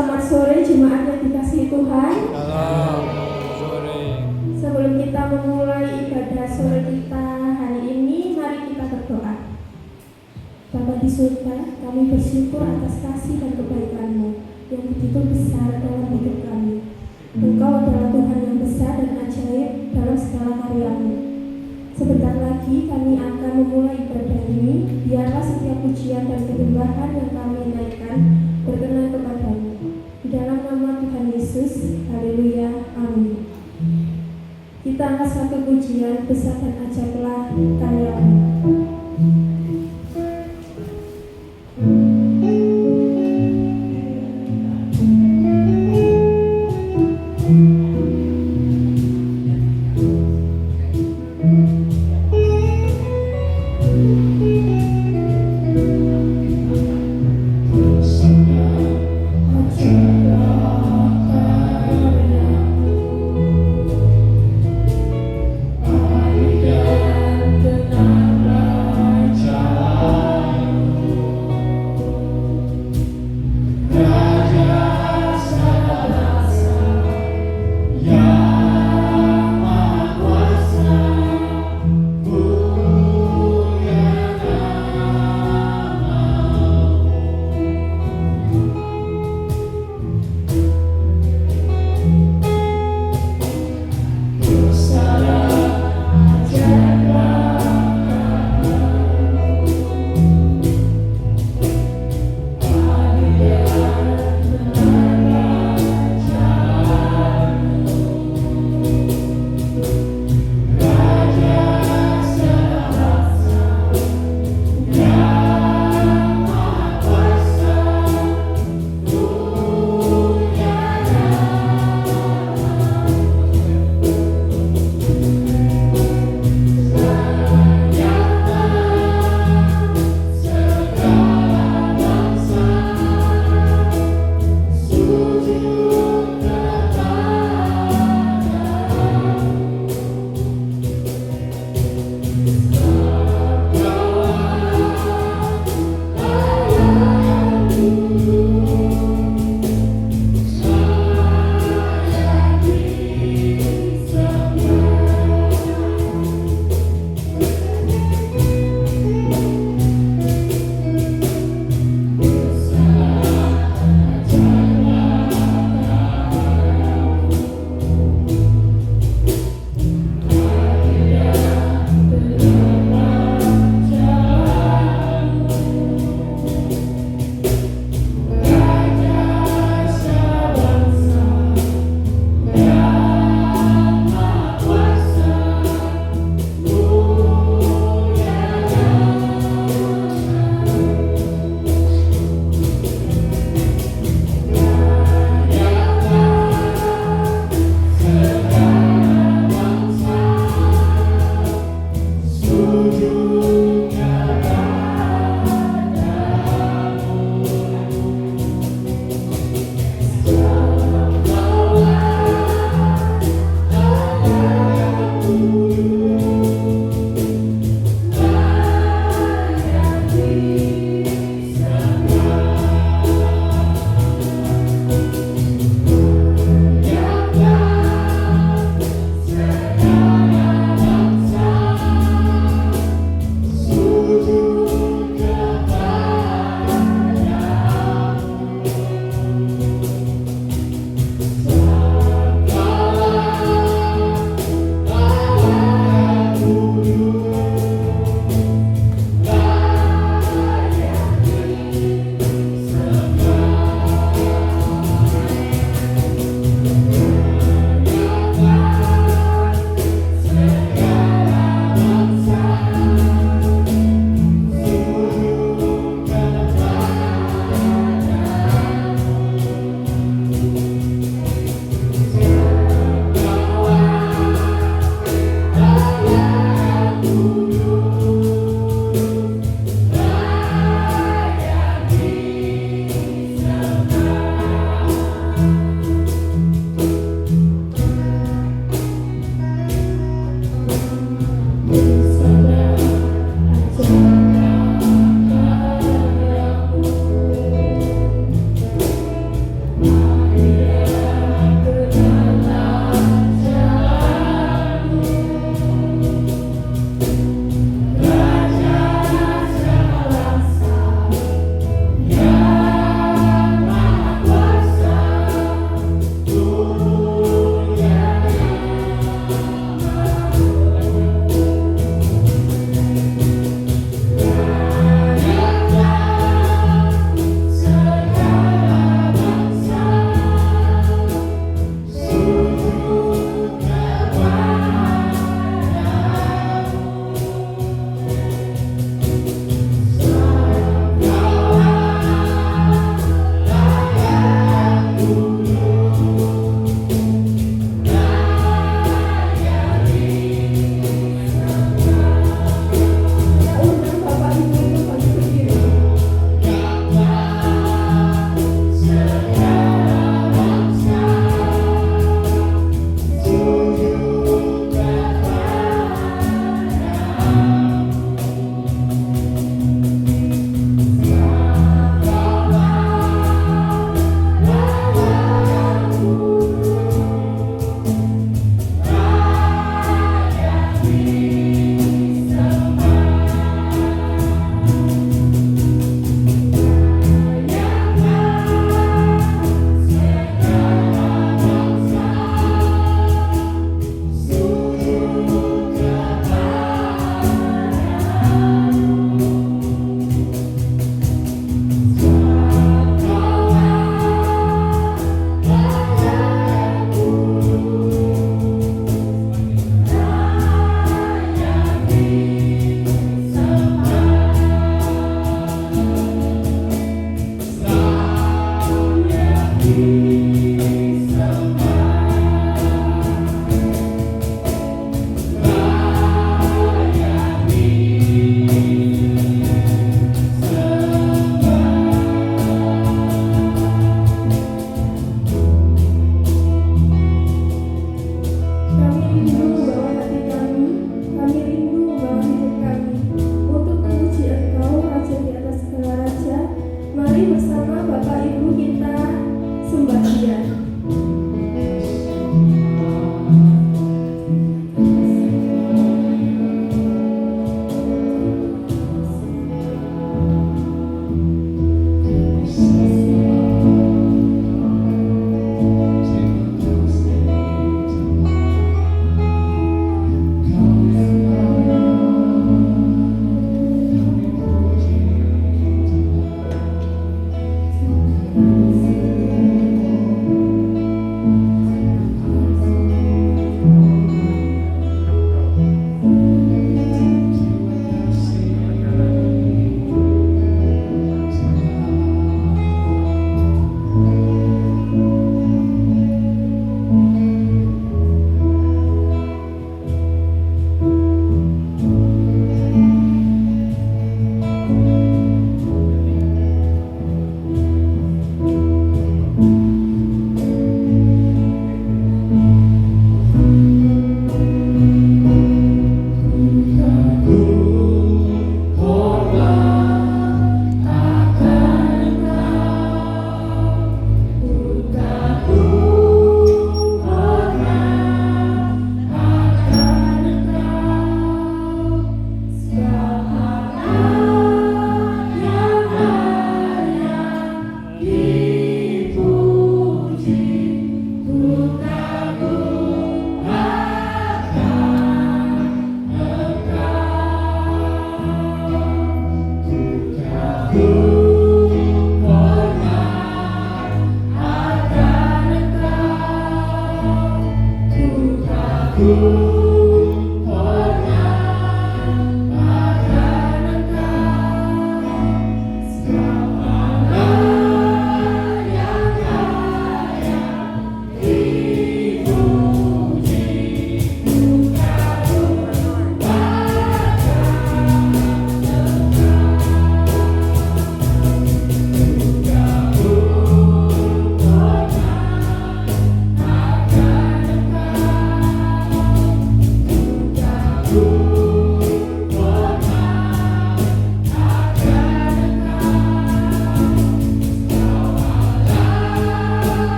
selamat sore jemaat yang dikasihi Tuhan. Selamat sore. Sebelum kita memulai ibadah sore kita hari ini, mari kita berdoa. Bapa di surga, kami bersyukur atas kasih dan kebaikan-Mu yang begitu besar dalam hidup kami. Engkau adalah Tuhan yang besar dan ajaib dalam segala karya-Mu. Sebentar lagi kami akan memulai ibadah ini. Biarlah setiap pujian dan penyembahan yang kami naikkan berkenan kepada-Mu. Di dalam nama Tuhan Yesus, haleluya, amin. Kita angkat satu pujian, besar dan ajaiblah karya-Mu. Tenanglah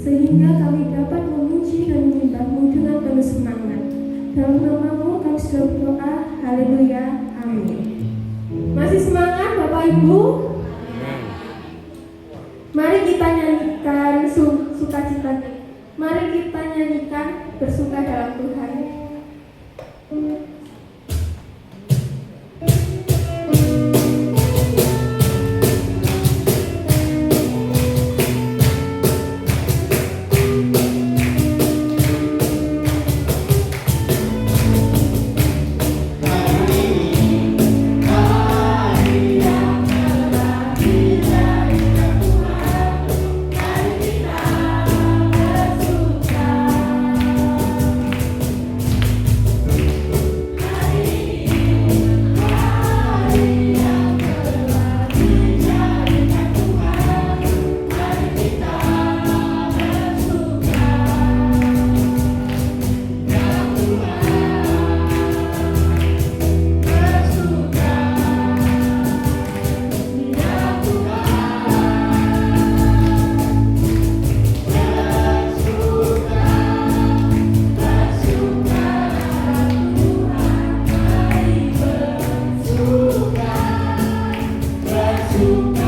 sehingga kami dapat memuji dan menyembah-Mu dengan penuh semangat. Dalam nama-Mu kami sudah berdoa. Haleluya. Amin. Masih semangat Bapak Ibu? Mari kita nyanyikan sukacita. Mari kita nyanyikan bersuka dalam Tuhan. Suka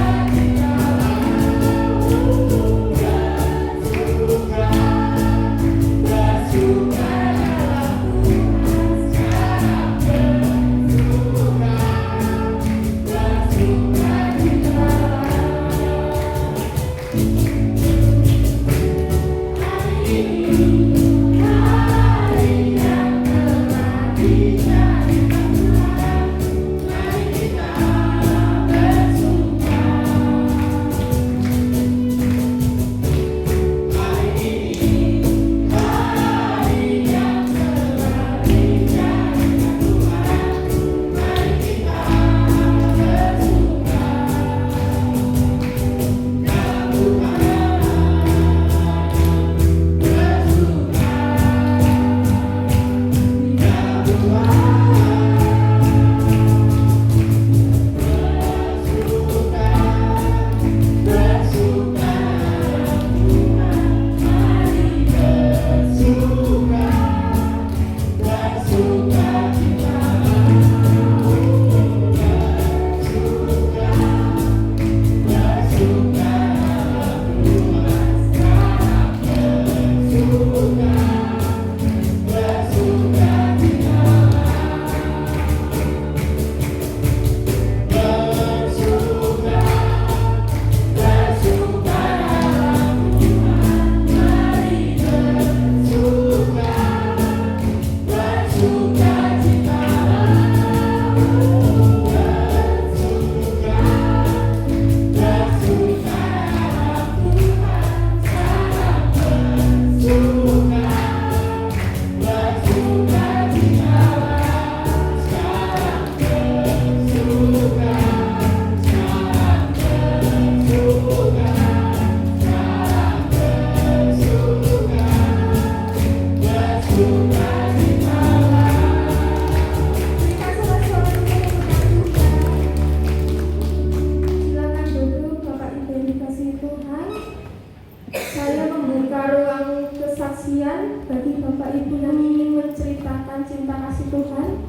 kesaksian bagi Bapak Ibu yang ingin menceritakan cinta kasih Tuhan?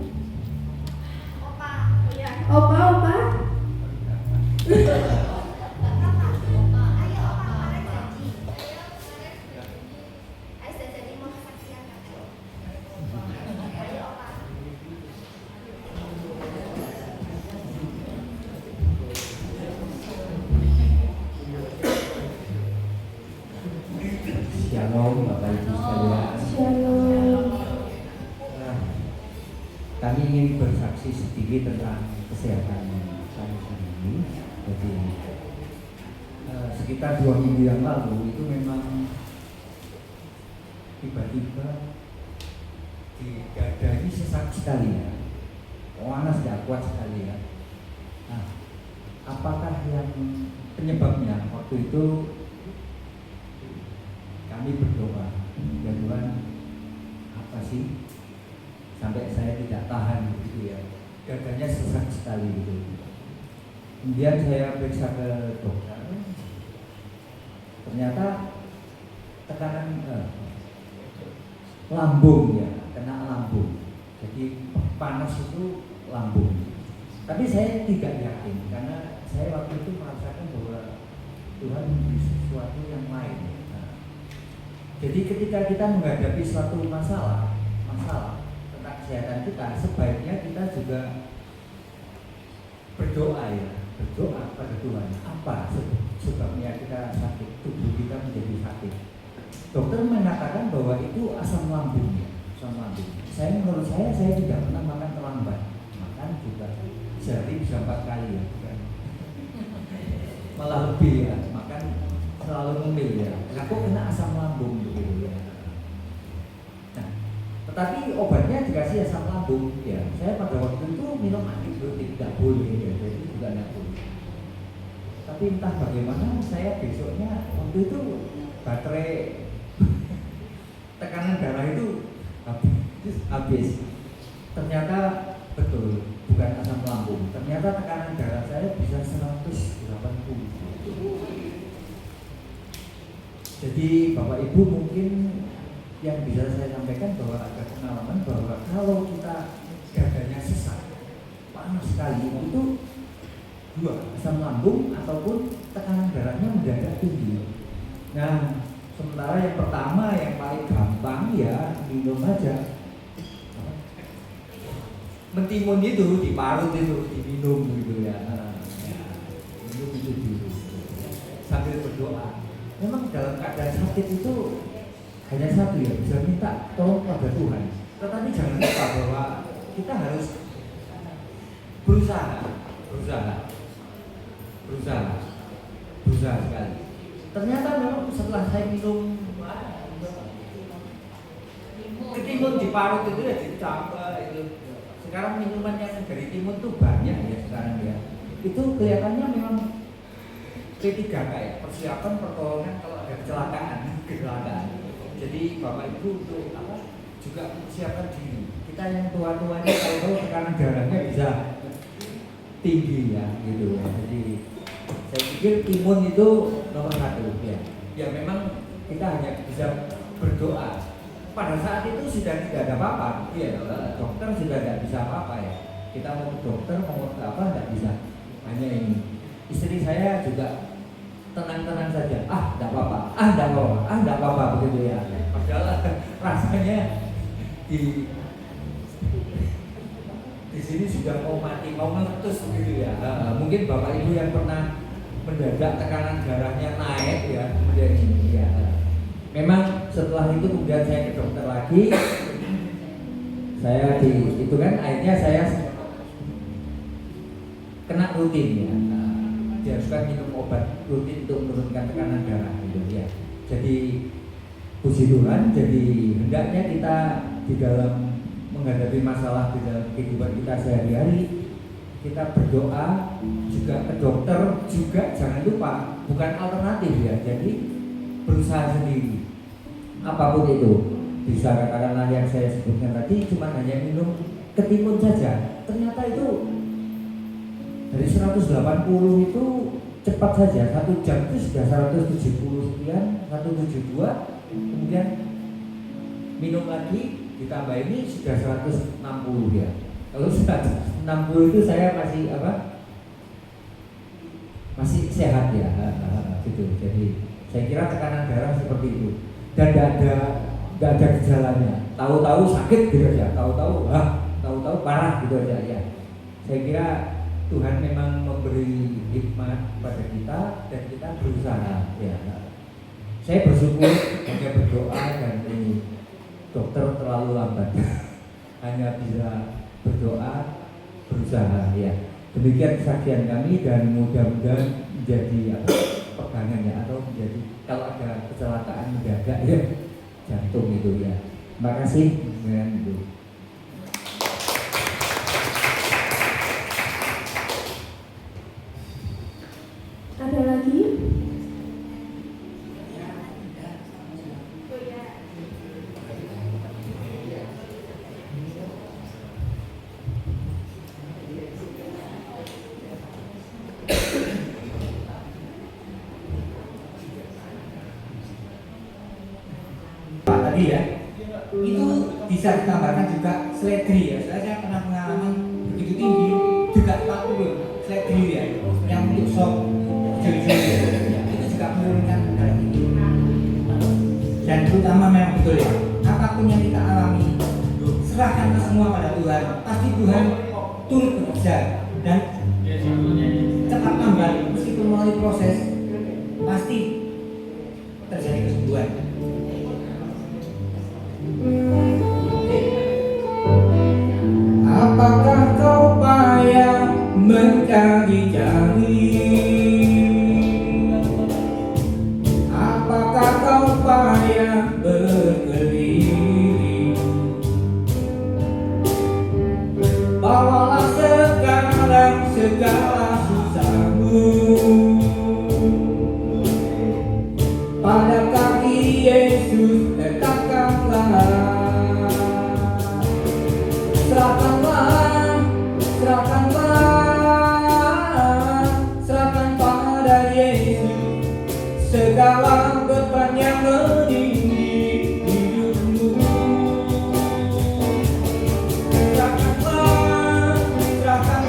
Opa. Shalom Bapak Ibu sekalian. Shalom. Kami ingin bersaksi sedikit tentang kesehatan saya sendiri. Jadi sekitar 2 minggu yang lalu itu memang tiba-tiba di dada ini sesak sekali ya, panas tidak kuat sekali ya. Nah, apakah yang penyebabnya? Waktu itu kami berdoa, ya Tuhan, apa sih sampai saya tidak tahan gitu ya, dadanya sesak sekali gitu. Kemudian saya periksa ke dokter, ternyata tekanan lambung ya, kena lambung. Jadi panas itu lambung. Tapi saya tidak yakin karena saya waktu itu merasakan bahwa Tuhan memberi sesuatu yang lain. Jadi ketika kita menghadapi suatu masalah tentang kesehatan kita, sebaiknya kita juga berdoa pada Tuhan. Apa sebabnya kita sakit, tubuh kita menjadi sakit? Dokter mengatakan bahwa itu asam lambung ya, asam lambung. Menurut saya tidak pernah makan terlambat, makan juga sehari bisa 4 kali ya, malah lebih ya, makan selalu ngemil ya. Aku kena asam lambung gitu ya. Nah, tetapi obatnya dikasih asam lambung ya. Saya pada waktu itu minum antibiotik tidak boleh ya, jadi juga tidak boleh. Tapi entah bagaimana saya besoknya waktu itu baterai tekanan darah itu habis. Ternyata betul bukan asam lambung. Ternyata tekanan darah saya bisa 180. Jadi Bapak Ibu mungkin yang bisa saya sampaikan bahwa ada pengalaman bahwa kalau kita dadanya sesak, panas sekali, itu 2, asam lambung ataupun tekanan darahnya mendadak tinggi. Nah, sementara yang pertama yang paling gampang ya minum aja. Mentimun itu diparut itu diminum gitu ya. Minum itu dulu sambil berdoa. Memang dalam keadaan sakit itu hanya satu ya, bisa minta tolong pada Tuhan. Tetapi jangan lupa bahwa kita harus berusaha sekali. Ternyata memang setelah saya minum ketimun diparut itu ya dicampur itu. Sekarang minuman yang dari timun tuh banyak ya sekarang ya. Itu kelihatannya memang P3K ya, persiapan pertolongan kalau ada kecelakaan. Jadi Bapak Ibu untuk juga mempersiapkan diri. Kita yang tua-tua ini kalau tekanan darahnya bisa tinggi ya gitu ya. Jadi saya pikir timun itu nomor 1 ya. Ya memang kita hanya bisa berdoa. Pada saat itu sudah tidak ada apa-apa. Iya, dokter sudah tidak bisa apa-apa ya. Kita mau ke dokter mau ke apa tidak bisa. Hanya ini. Istri saya juga tenang-tenang saja. Tidak apa-apa begitu ya. Padahal rasanya di sini sudah mau mati, mau meletus begitu ya. Mungkin Bapak Ibu yang pernah mendadak tekanan darahnya naik ya, kemudian ini ya. Memang setelah itu kemudian saya ke dokter lagi. Saya itu kan akhirnya saya kena rutin ya. Diharuskan minum obat rutin untuk menurunkan tekanan darah gitu ya. Jadi puji Tuhan, jadi hendaknya kita di dalam menghadapi masalah di dalam kehidupan kita sehari-hari, kita berdoa juga ke dokter juga jangan lupa, bukan alternatif ya. Jadi berusaha sendiri. Apapun itu, bisa katakanlah yang saya sebutkan tadi cuma hanya minum ketimun saja. Ternyata itu dari 180 itu cepat saja, 1 jam itu sudah 170 sekian, 172, kemudian minum lagi ditambah ini sudah 160 ya. Kalau 160 itu saya masih apa? Masih sehat ya, gitu. Jadi saya kira tekanan darah seperti itu dan nggak ada gejalanya. Tahu-tahu sakit gitu aja, tahu-tahu parah gitu aja ya. Saya kira Tuhan memang memberi hikmat pada kita dan kita berusaha ya. Saya bersyukur hanya berdoa dan ini dokter terlalu lambat. Hanya bisa berdoa, berusaha ya. Demikian kesaksian kami dan mudah-mudahan menjadi pegangan ya, atau menjadi kalau ada kecelakaan mendadak ya jantung itu ya. Terima kasih dengan itu. Ada lagi? Tadi ya, itu bisa ditambahkan juga seledri ya. Saya pernah pengalaman begitu tinggi juga 40 seledri ya, yang untuk shock jeli-jeli ya. Itu juga menurunkan darah tinggi. Dan terutama memang betul ya, apapun yang kita alami, serahkan semua pada Tuhan. Pasti Tuhan turut bekerja dan cepat tambah meskipun melalui proses pasti terjadi kesembuhan. Apakah kau payah mencari-cari? Apakah kau payah berkeliling? Bawalah sekarang segala susahmu pada kaki Yesus, letakkanlah. Serahkan pada Yesus segala beban yang meninggi hidupmu. Serahkan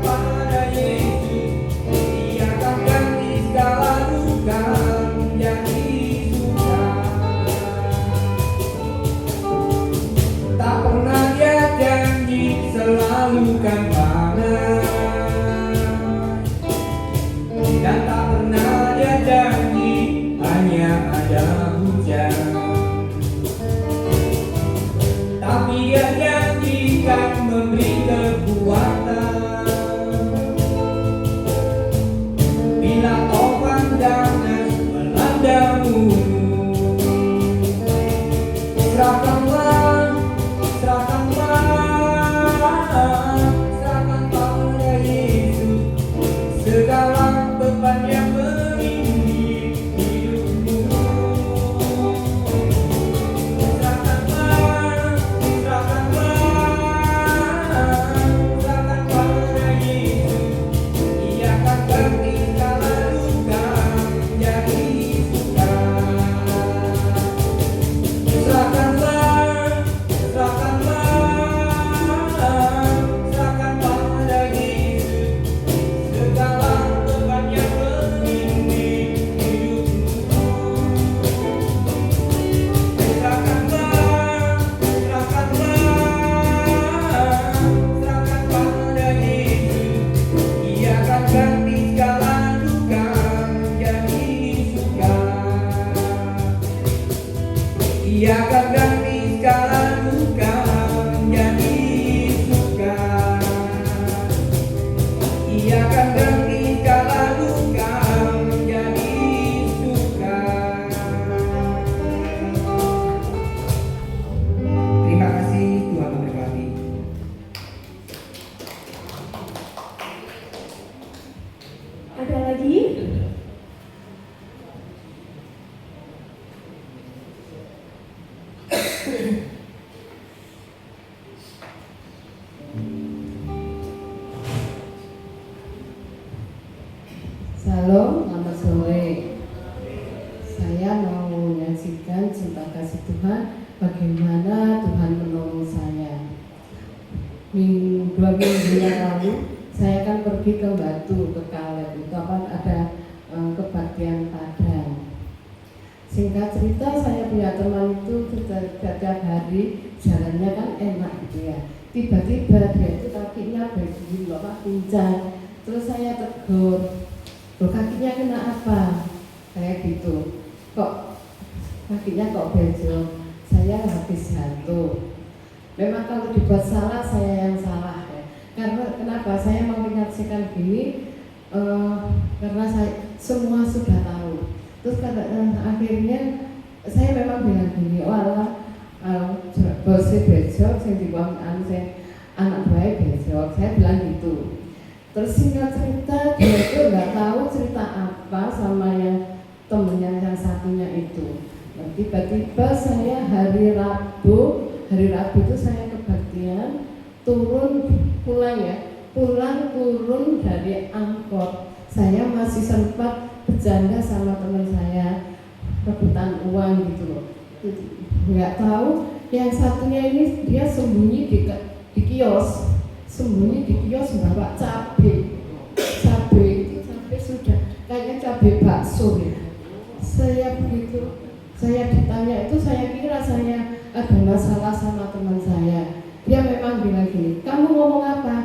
pada Yesus, Dia akan ganti segala duka menjadi suka. Tak pernah Dia janji selalu kan panas, dan tak pernah Dia janji hanya ada hujan. Tapi Dia janjikan memberi kekuatan bila topan ganas melandamu. Serahkan pada Yesus segala beban yang meninggi hidupmu. Serahkan pada Yesus, Dia akan ganti segala duka menjadi suka. Serahkan pada Yesus segala beban yang meninggi hidupmu. Serahkan pada Yesus, Dia akan ganti segala duka menjadi suka. Dia akan ganti segala duka menjadi suka. Ia akan ganti segala duka menjadi suka. Terima kasih, Tuhan memberkati. Ada lagi? Shalom, selamat sore. Saya mau ngasih menyaksikan cinta kasih Tuhan, bagaimana Tuhan menolong saya. 2 minggu yang lalu saya kan pergi ke Batu, ke Kaleb, itu ada kebaktian Padang. Singkat cerita, saya punya teman itu setiap hari jalannya kan enak gitu ya. Tiba-tiba dia itu kakinya begini loh Pak, pincang. Terus saya tegur, loh kakinya kena apa? Kayak gitu. Kok kakinya kok benjol? Saya habis jatuh. Memang kalau dibuat salah, saya yang salah ya. Karena kenapa? Saya mau menyaksikan gini, karena saya semua sudah tahu. Terus akhirnya saya memang bilang gini, walah bosnya besok, saya dibuang anak baik besok, saya bilang gitu. Terus singkat cerita, dia itu nggak tahu cerita apa sama yang temennya yang satunya itu. Nah, tiba-tiba saya hari Rabu itu saya kebaktian, pulang turun dari angkot. Saya masih sempat bercanda sama teman saya, rebutan uang gitu loh. Nggak tahu yang satunya ini dia sembunyi di kios, bawa cabai itu cabai sudah kayaknya cabai bakso ya. Saya ditanya itu, saya kira saya ada masalah sama teman saya. Dia memang bilang gini, kamu ngomong apa?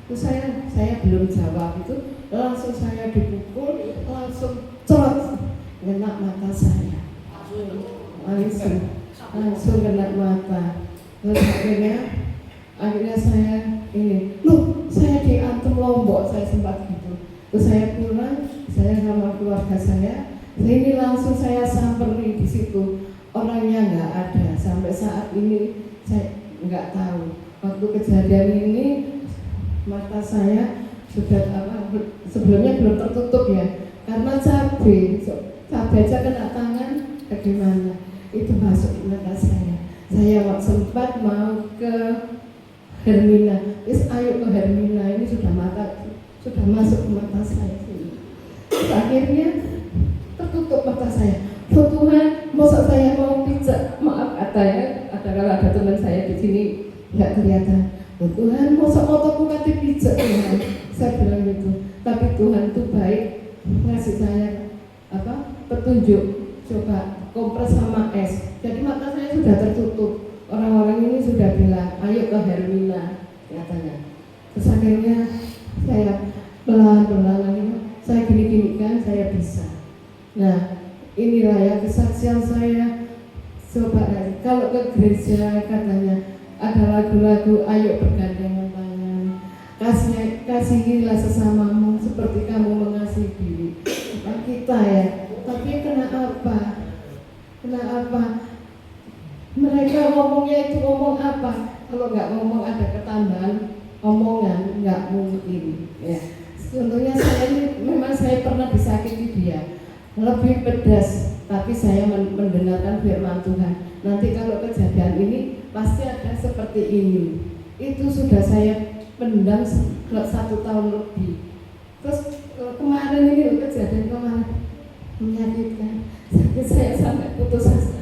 Terus saya belum jawab itu, langsung saya dipukul, langsung cerot kena mata saya, langsung kena mata. Terus akhirnya saya saya diantem Lombok, saya sempat gitu. Terus saya pulang, saya sama keluarga saya, ini langsung saya samperi di situ. Orangnya nggak ada, sampai saat ini saya nggak tahu. Waktu kejadian ini mata saya sudah sebelumnya belum tertutup ya, karena cabai aja kena tangan, bagaimana itu masuk ke mata saya. Saya sempat mau ke Hermina, ayo ke Hermina, ini sudah masuk ke mata saya sini. Terus akhirnya tertutup mata saya. Oh Tuhan, masa saya mau pijak, maaf katanya, kalau ada teman saya di sini nggak kelihatan. Oh Tuhan, masa motoku kati pijak Tuhan, saya bilang gitu. Tapi Tuhan itu baik, ngasih saya petunjuk, coba kompres sama es. Jadi mata saya sudah tertutup. Orang-orang ini sudah bilang, ayo ke Hermina, katanya. Terus akhirnya saya pelan-pelan saya gini-gini kan, saya bisa. Nah, inilah ya kesaksian saya. Coba kalau ke gereja katanya ada lagu-lagu ayo bergandengan tangan, kasihilah sesamamu seperti kamu mengasihi diri kita ya. Tapi kenapa mereka ngomongnya itu ngomong apa? Kalau nggak ngomong ada ketambahan omongan, nggak mungkin ya. Contohnya memang saya pernah disakiti dia, lebih pedas, tapi saya mendengarkan firman Tuhan. Nanti kalau kejadian ini pasti ada seperti ini. Itu sudah saya pendam 1 tahun lebih. Terus kemarin ini kejadian kemarin menyakitkan. Saya sampai putus asa.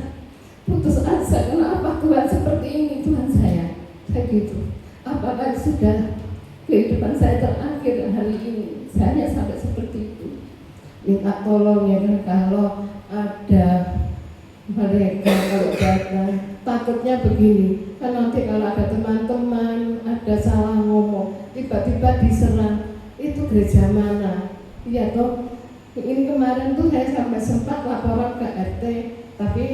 Kenapa Tuhan seperti ini Tuhan saya? Kayak gitu. Apakah sudah kehidupan saya terakhir hari ini? Saya sampai seperti itu. Minta tolong ya kan, kalau ada mereka kalau datang, takutnya begini kan, nanti kalau ada teman-teman ada salah ngomong tiba-tiba diserang, itu gereja mana? Iya toh, ini kemarin tuh saya sampai sempat laporan ke RT, tapi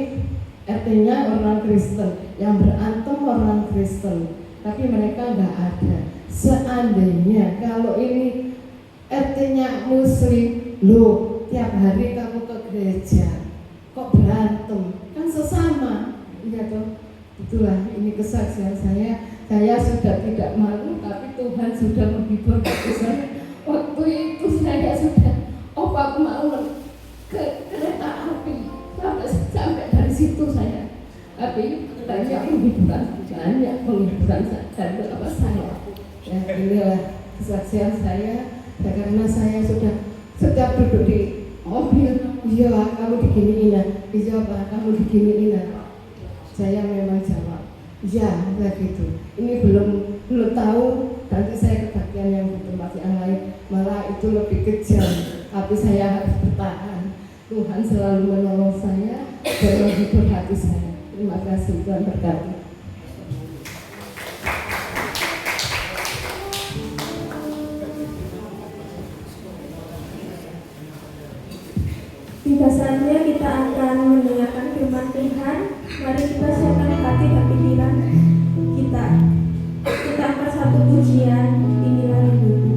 RT-nya orang Kristen, yang berantem orang Kristen, tapi mereka nggak ada. Seandainya kalau ini RT-nya Muslim, loh tiap hari kamu ke gereja kok berantem, kan sesama, iya toh. Itulah ini kesaksian saya sudah tidak malu, tapi Tuhan sudah menghibur hati saya. Waktu itu saya sudah aku mau ke kereta api, sampai dari situ saya, tapi banyak penghiburan dari saya. Ya, inilah kesaksian saya, karena saya sudah setiap duduk di mobil iya kamu diginiin ya, iya Pak, kamu diginiin ya. Saya memang jawab, iya begitu. Ini belum tahu, nanti saya kebagian yang di tempat yang lain, malah itu lebih kejam. Tapi saya harus bertahan. Tuhan selalu menolong saya dan menghibur hati saya. Terima kasih, Tuhan berkati. Tiba saatnya kita akan mendengarkan firman Tuhan. Mari kita siapkan hati dan pikiran kita. Kita angkat satu pujian, inilah hidupku.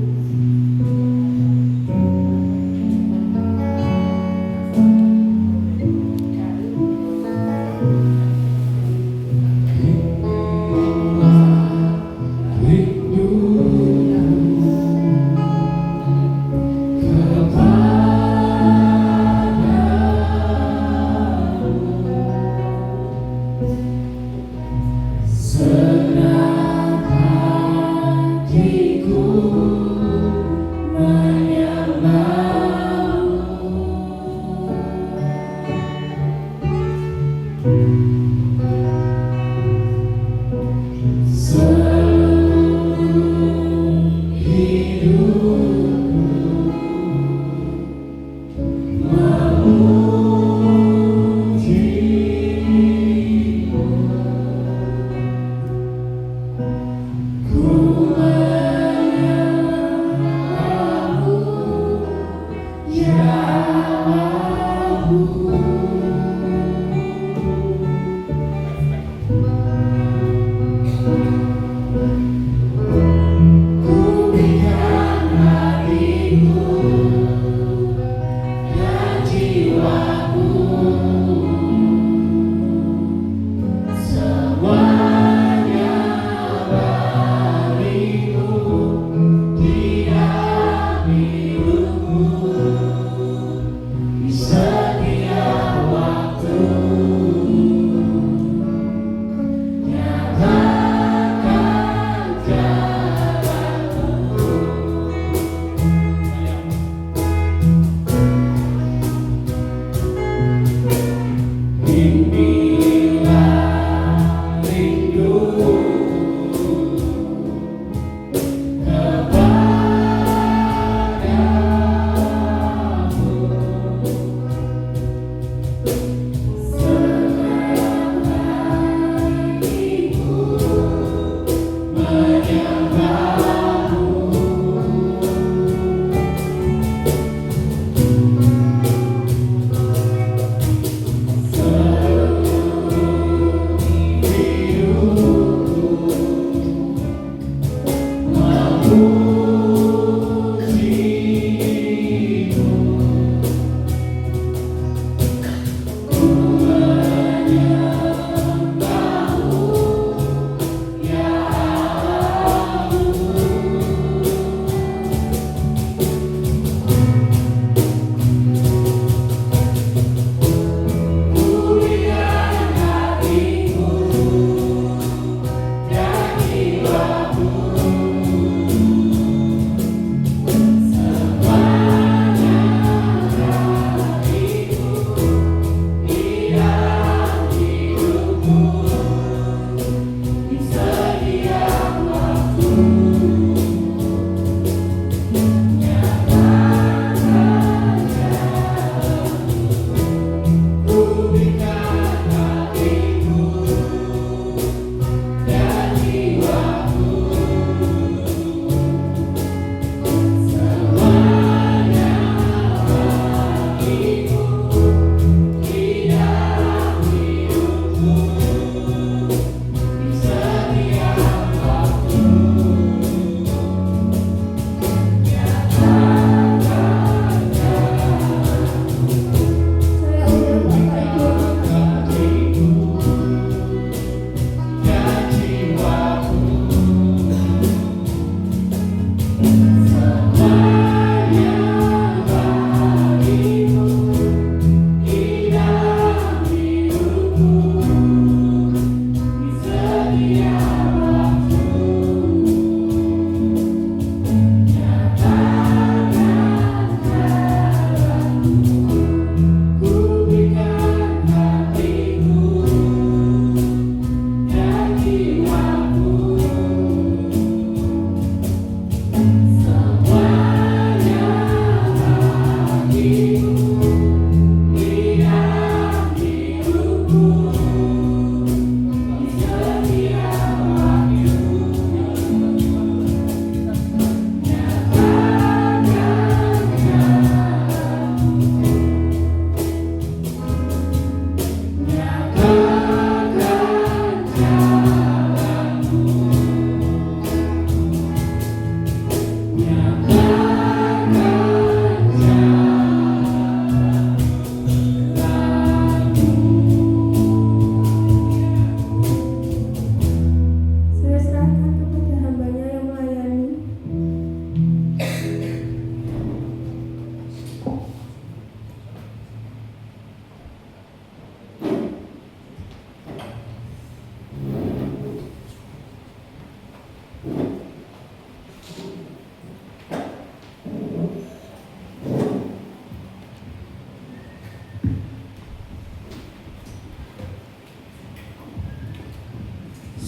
Saya serahkan kepada hambanya yang melayani.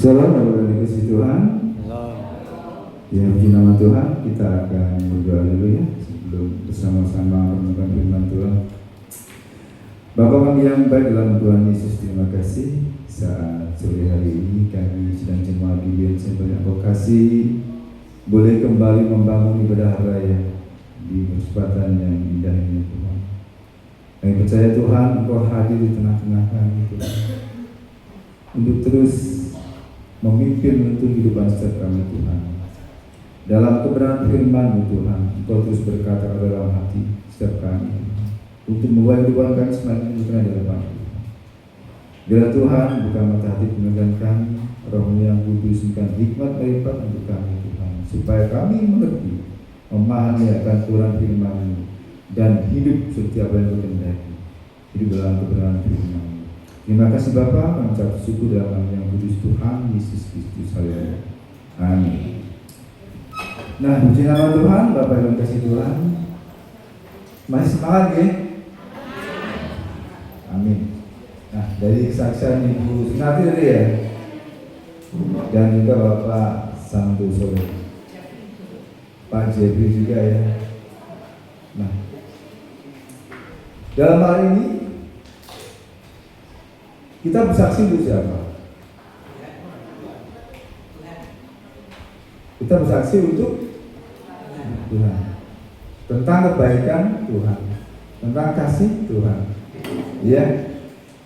Salam dan kasih Tuhan. Ya, puji nama Tuhan, kita akan berdoa dulu ya sebelum bersama-sama merenungkan firman Tuhan. Bapa kami yang baik dalam Tuhan Yesus, terima kasih saat sore hari ini kami sedang jemaat di BNC banyak vokasi boleh kembali membangun ibadah raya di kesempatan yang indah ini Tuhan. Kami percaya Tuhan Engkau hadir di tengah-tengah kami Tuhan, untuk terus memimpin menuntun kehidupan setiap kami Tuhan. Dalam kebenaran firman-Mu Tuhan, Engkau terus berkata dalam hati setiap kami Tuhan, untuk membawa kehidupan kami semakin berkenan di hadapan Tuhan. Biarlah Tuhan buka mata hati pendengaran kami, Roh-Mu yang kudus memberikan hikmat daripada untuk kami Tuhan, supaya kami mengerti, memahami akan Tuhan firman-Mu dan hidup seperti apa yang Kau kehendaki, hidup dalam kebenaran firman-Mu. Terima kasih Bapa, kami ucap syukur dalam nama yang kudus Tuhan Yesus Kristus. Haleluya. Amin. Nah, puji nama Tuhan, Bapak yang kasih Tuhan. Masih semangat ya? Amin. Nah, dari kesaksian Ibu Sunati tadi ya, dan juga Bapak Santoso, Pak Jeffrey juga ya. Nah, dalam hal ini kita bersaksi untuk siapa? Kita bersaksi untuk Tuhan, tentang kebaikan Tuhan, tentang kasih Tuhan. Ya,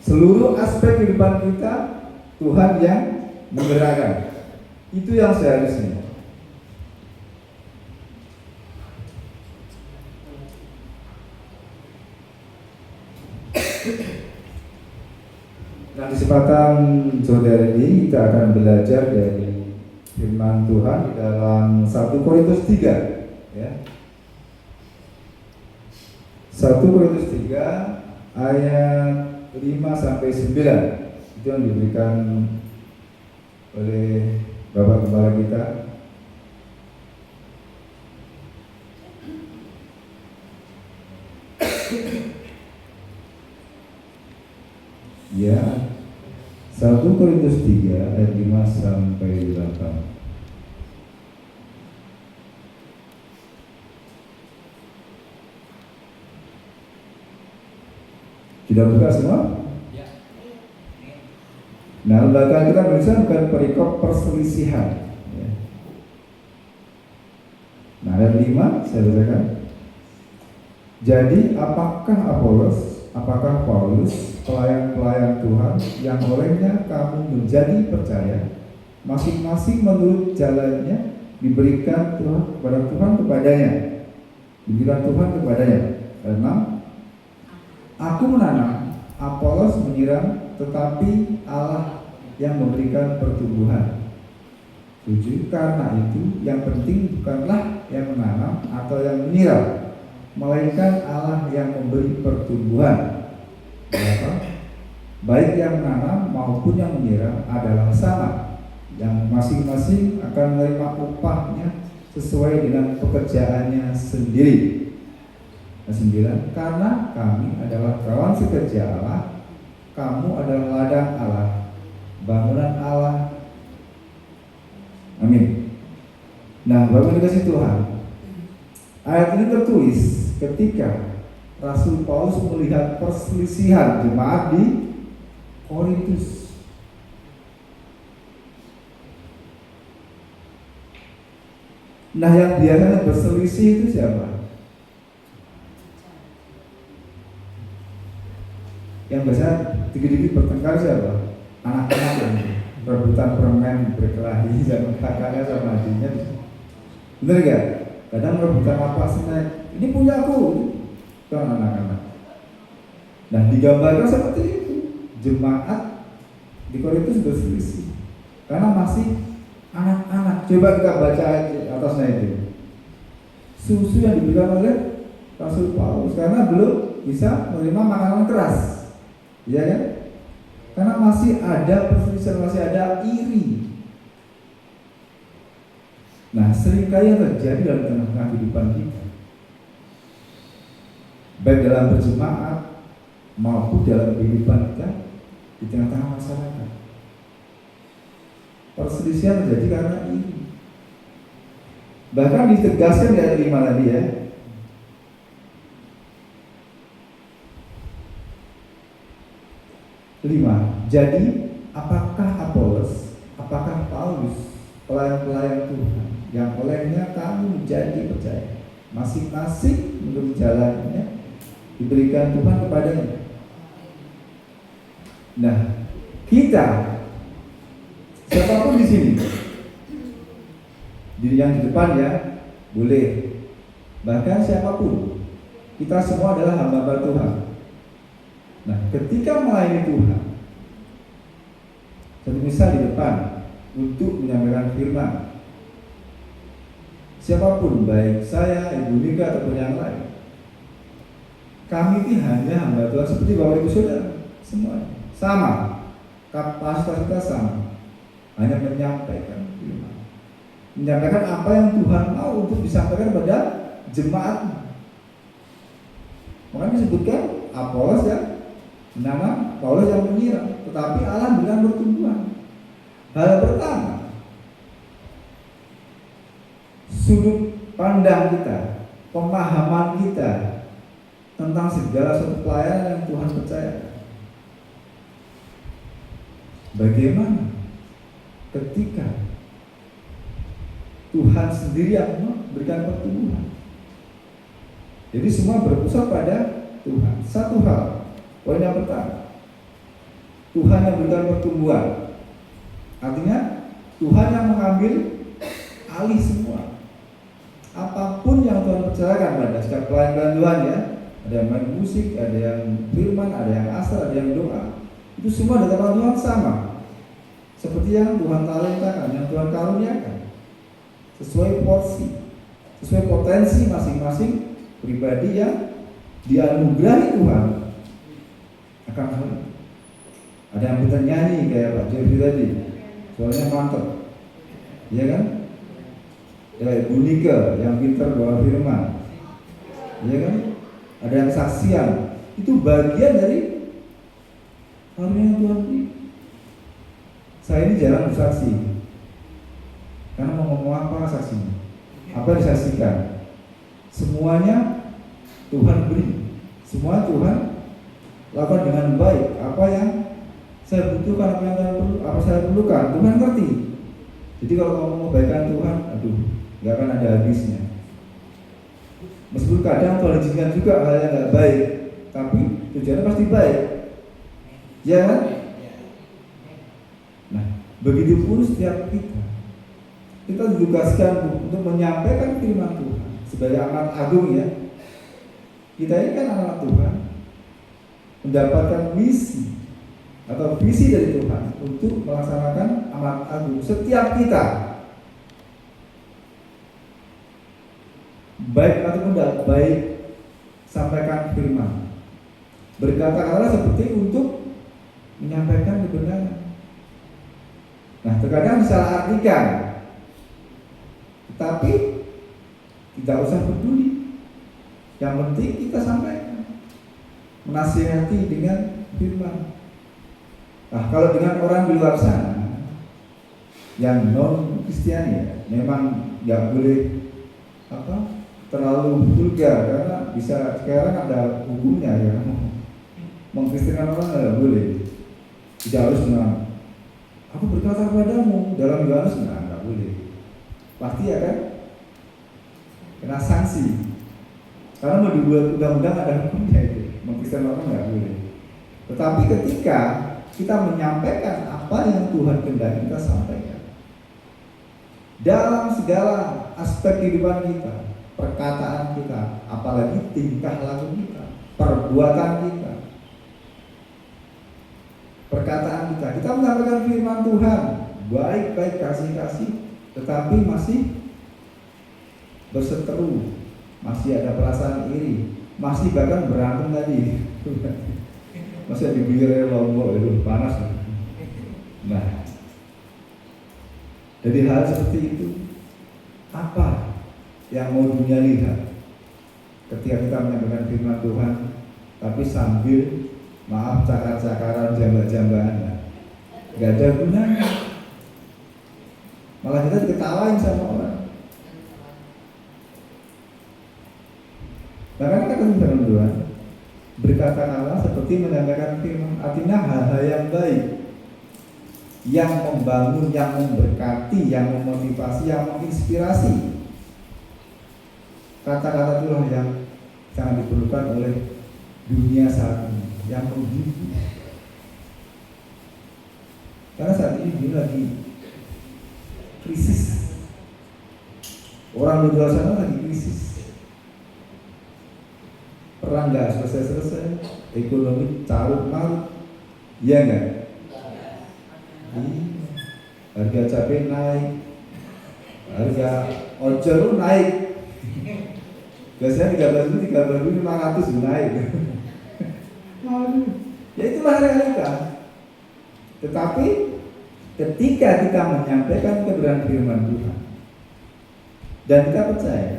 seluruh aspek kehidupan kita Tuhan yang menggerakkan. Itu yang seharusnya. Nah, kesempatan saudara ini kita akan belajar dari firman Tuhan di dalam 1 Korintus 3 ya. 1 Korintus 3 ayat 5 sampai 9 itu yang diberikan oleh Bapak Gembala kita. Ya, 1 Korintus 3 ayat 5 sampai 8. Sudah buka semua? Ya. Nah, lembaga kita berusaha bukan perikop perselisihan ya. Nah, ayat 5 saya bacakan. Jadi apakah Paulus pelayan-pelayan Tuhan yang olehnya kamu menjadi percaya, masing-masing menurut jalannya diberikan Tuhan kepadanya. Diberikan Tuhan kepadanya. Karena aku menanam, Apolos menyiram, tetapi Allah yang memberikan pertumbuhan. 7. Karena itu yang penting bukanlah yang menanam atau yang menyiram, melainkan Allah yang memberi pertumbuhan. Kenapa? Baik yang menanam maupun yang menyiram adalah sama, yang masing-masing akan menerima upahnya sesuai dengan pekerjaannya sendiri. 9. Karena kami adalah kawan sekerja Allah, kamu adalah ladang Allah, bangunan Allah. Amin. Nah, Bapak dikasih Tuhan, ayat ini tertulis ketika Rasul Paulus melihat perselisihan jemaat di Korintus. Nah, yang biasanya berselisih itu siapa? Yang biasa dikit-dikit bertengkar siapa? Anak-anak yang rebutan permen berkelahi sama kakaknya sama adiknya. Bener gak? Kadang rebutan apa snack, ini punya aku, kan anak-anak. Nah, digambarkan seperti itu. Jemaat di Korintus berselisih karena masih anak-anak. Coba kita baca atasnya itu. Susu yang diberikan oleh Rasul Paulus karena belum bisa menerima makanan keras. Iya kan? Karena masih ada perselisihan, masih ada iri. Nah, seringkali yang terjadi dalam tengah-tengah kehidupan kita, baik dalam berjemaat maupun dalam kehidupan kita di tengah-tengah masyarakat, perselisihan terjadi karena iri. Bahkan ditegaskan di ayat 5 tadi ya. Jadi apakah Apolos, apakah Paulus pelayan-pelayan Tuhan yang olehnya kamu menjadi percaya, masing-masing menurut jalannya diberikan Tuhan kepadanya. Nah, kita siapapun di sini, yang di depan ya boleh, bahkan siapapun, kita semua adalah hamba Tuhan. Nah, ketika melayani Tuhan, satu misal di depan untuk menyampaikan firman, siapapun, baik saya, Ibu Nika ataupun yang lain, kami ini hanya hamba Tuhan seperti Bapak Ibu Saudara, semua sama, kapasitas kita sama, hanya menyampaikan firman, menyampaikan apa yang Tuhan mau untuk disampaikan pada jemaat. Makanya disebutkan Apolos ya, nama Paulus yang menyiram, tetapi Allah bilang pertumbuhan. Hal pertama, sudut pandang kita, pemahaman kita tentang segala sesuatu pelayanan yang Tuhan percayakan. Bagaimana ketika Tuhan sendiri yang memberikan pertumbuhan? Jadi semua berpusat pada Tuhan. Satu hal, poin yang pertama, Tuhan yang memberikan pertumbuhan. Artinya Tuhan yang mengambil alih semua. Apapun yang Tuhan percayakan pada setiap pelayan Tuhan ya, ada yang main musik, ada yang firman, ada yang asal, ada yang doa. Itu semua dari Tuhan sama. Seperti yang Tuhan talentakan, yang Tuhan karuniakan, sesuai porsi, sesuai potensi masing-masing pribadi yang dianugerahi Tuhan. Akan hal ada yang pintar nyanyi kayak Pak Jeffrey tadi, suaranya mantap, iya kan? Ya, Bu Nika yang pintar bawa firman, iya kan? Ada yang saksian, itu bagian dari karunia Tuhan ini. Saya ini jarang bersaksi, karena mau ngomong apa saksinya, apa yang disaksikan, semuanya Tuhan beri, semua Tuhan lakukan dengan baik. Apa yang saya butuhkan, apa yang Tuhan perlu, apa saya perlukan, Tuhan ngerti. Jadi kalau kamu mau baikkan Tuhan, aduh, nggak akan ada habisnya. Meskipun kadang Tuhan izinkan juga hal yang nggak baik, tapi tujuannya pasti baik, ya kan? Nah, begitu pun setiap kita ditugaskan untuk menyampaikan firman Tuhan sebagai amanat agung ya. Kita ini kan anak Tuhan, mendapatkan misi atau visi dari Tuhan untuk melaksanakan amanat agung. Setiap kita, baik ataupun tidak baik, sampaikan firman, berkata-kata seperti untuk menyampaikan kebenaran. Nah, terkadang disalahartikan, tetapi tidak usah peduli. Yang penting kita sampaikan, menasihati dengan firman. Nah, kalau dengan orang di luar sana yang non Kristiani ya, memang nggak boleh terlalu vulgar, karena bisa sekarang ada hukumnya ya, mengkristenkan orang nggak boleh. Tidak harus dengan aku berkata kepadamu dalam Yohanes, enggak boleh. Pasti akan kena sanksi. Karena mau dibuat undang-undang ada hukumnya itu. Mengkristen orang enggak boleh. Tetapi ketika kita menyampaikan apa yang Tuhan kehendaki kita sampaikan dalam segala aspek kehidupan kita, perkataan kita, apalagi tingkah laku kita, perbuatan kita, perkataan kita menyampaikan firman Tuhan, baik-baik, kasih-kasih, tetapi masih berseteru, masih ada perasaan iri, masih bahkan berantem tadi. Masih dibikir lombok itu panas. Nah, dari hal seperti itu, apa yang mau dunia lihat ketika kita menyampaikan firman Tuhan, tapi sambil maaf cakar-cakaran, jambak-jambakan, nggak ada gunanya. Malah kita diketawain sama orang. Bahkan kata firman Tuhan, berkata-kata seperti menyampaikan firman, artinya hal-hal yang baik, yang membangun, yang memberkati, yang memotivasi, yang menginspirasi. Kata-kata itulah yang sangat diperlukan oleh dunia saat ini, yang menghibur. Karena saat ini dia lagi krisis. Orang di luar sana lagi krisis. Perang nggak selesai-selesai, ekonomi carut marut, iya nggak? Harga cabai naik, harga ojol naik. Biasanya 13.500 naik. Ya itulah realita. Tetapi ketika kita menyampaikan kebenaran firman Tuhan dan kita percaya,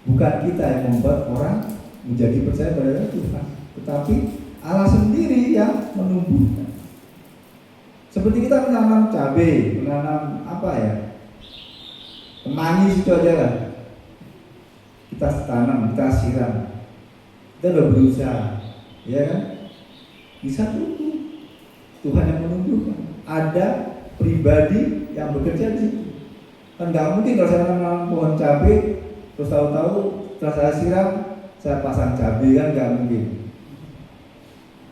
bukan kita yang membuat orang menjadi percaya pada Tuhan, tetapi Allah sendiri yang menumbuhkan. Seperti kita menanam cabai, menanam apa ya, kemangi itu aja lah. Kita tanam, kita siram, kita udah berusaha, ya kan? Bisa tumbuh. Tuhan yang menumbuhkan. Ada pribadi yang bekerja di situ. Kan nggak mungkin kalau saya menanam pohon cabai, terus tahu-tahu setelah saya siram, saya pasang cabai, kan nggak mungkin.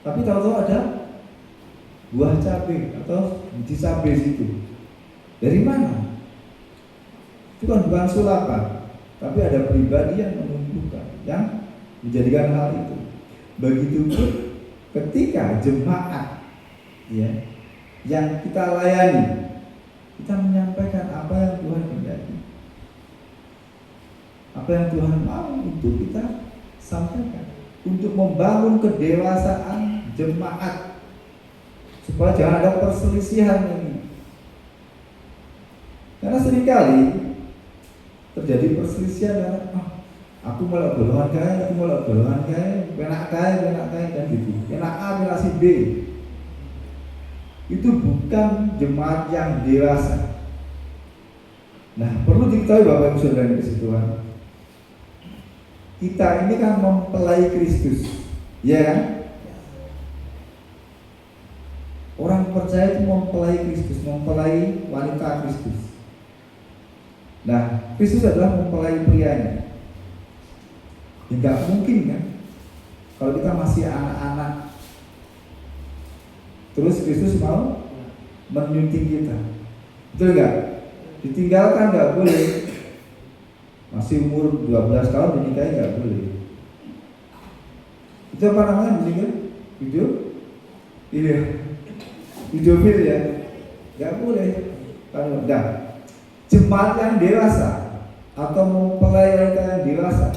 Tapi tahu-tahu ada buah cabai atau biji cabai situ. Dari mana? Itu kan bukan sulapan, tapi ada pribadi yang menumbuhkan, yang menjadikan hal itu. Begitupun ketika jemaat, ya, yang kita layani, kita menyampaikan apa yang Tuhan kehendaki, apa yang Tuhan mau untuk kita sampaikan, untuk membangun kedewasaan jemaat, supaya jangan ada perselisihan ini. Karena seringkali terjadi perselisihan karena aku malah golongan kaya, aku malah golongan kaya, penak kaya dan gitu. Penak A, penak si B. Itu bukan jemaat yang dewasa. Nah, perlu diketahui Bapak Ibu Saudara yang dikasihi Tuhan, kita ini kan mempelai Kristus, ya kan? Orang percaya itu mempelai Kristus, mempelai wanita Kristus. Nah, Kristus adalah mempelai prianya. Tidak mungkin kan, kalau kita masih anak-anak, terus Kristus mau menyunting kita, betul nggak? Ditinggalkan nggak boleh. Masih umur 12 tahun dinikahi nggak boleh. Itu apa namanya menikah? Video? Iya. Video ya, nggak boleh. Kalau jemaat yang dewasa atau mempelai wanita yang dewasa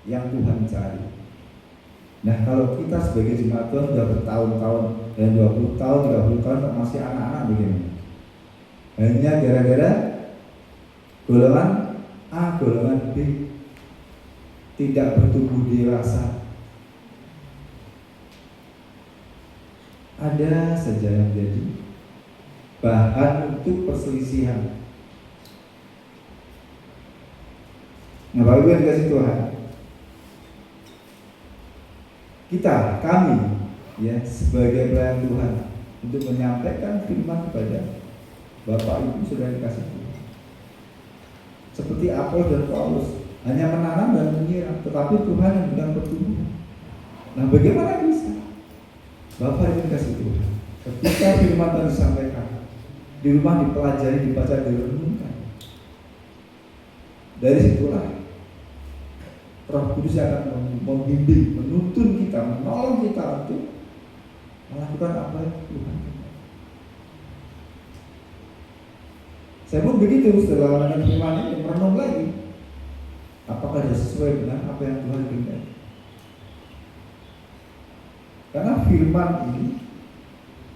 yang Tuhan cari. Nah, kalau kita sebagai jemaat Tuhan sudah bertahun-tahun dan 20 tahun, 30 tahun masih anak-anak begini, hanya gara-gara golongan A, golongan B tidak bertumbuh dewasa, ada saja yang jadi bahan untuk perselisihan. Nah, Bapak Ibu yang dikasihi Tuhan, kami ya sebagai pelayan Tuhan untuk menyampaikan firman kepada Bapak Ibu Saudara dikasih Tuhan. Seperti Apolos dan Paulus hanya menanam dan menyiram, tetapi Tuhan yang memberikan pertumbuhan. Nah, bagaimana bisa Bapak Ibu dikasih Tuhan ketika firman Tuhan disampaikan di rumah dipelajari, dibaca, direnungkan, dari situlah Roh Kudus akan membimbing, menuntun kita, menolong kita untuk melakukan apa yang Tuhan inginkan. Saya pun begitu setelah mendengar firman ini, merenung lagi, apakah dia sesuai dengan apa yang Tuhan inginkan. Karena firman ini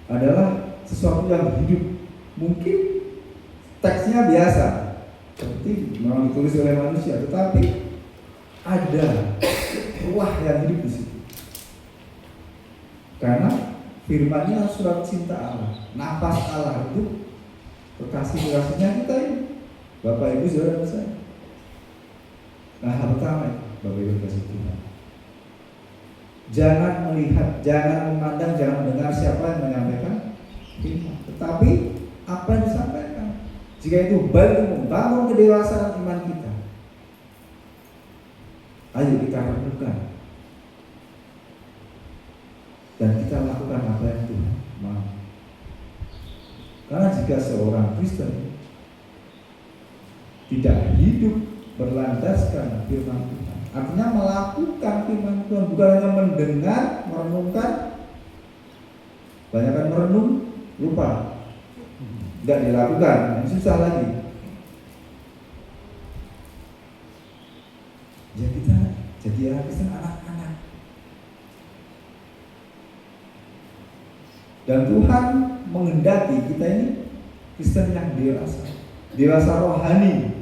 adalah sesuatu yang hidup. Mungkin teksnya biasa, seperti memang ditulis oleh manusia, tetapi ada ruah yang hidup di situ. Karena firman-Nya surat cinta Allah, nafas Allah itu kekasih-kekasihnya kita ini, Bapak Ibu Saudara dan saya. Nah, hal pertama Bapak Ibu kasih Tuhan, jangan melihat, jangan memandang, jangan mendengar siapa yang menyampaikan firman, tetapi apa yang disampaikan. Jika itu baik membangun kedewasaan iman kita, ayo kita renungkan dan kita lakukan apa yang Tuhan mau. Karena jika seorang Kristen tidak hidup berlandaskan firman Tuhan, artinya melakukan firman Tuhan, bukan hanya mendengar, merenungkan, banyakkan merenung, lupa, tidak dilakukan, yang susah lagi. Ya kita jadi orang Kristen anak-anak. Dan Tuhan menghendaki kita ini Kristen yang dewasa rohani,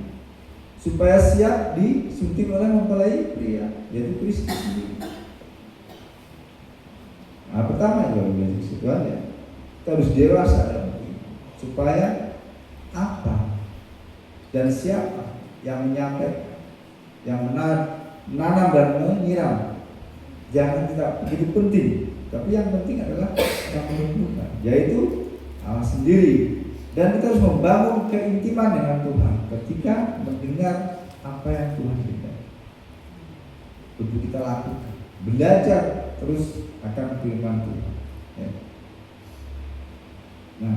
supaya siap disuntik oleh mempelai pria, yaitu Kristus sendiri. Nah, pertama ya Tuhan ya, kita harus dewasa dalam firman, supaya apa dan siapa yang menyampaikan, yang menanam dan menyiram, jangan tidak begitu penting, tapi yang penting adalah yang menentukan, yaitu Allah sendiri. Dan kita harus membangun keintiman dengan Tuhan ketika mendengar apa yang Tuhan berikan. Untuk kita lakukan, belajar terus akan firman Tuhan. Ya. Nah,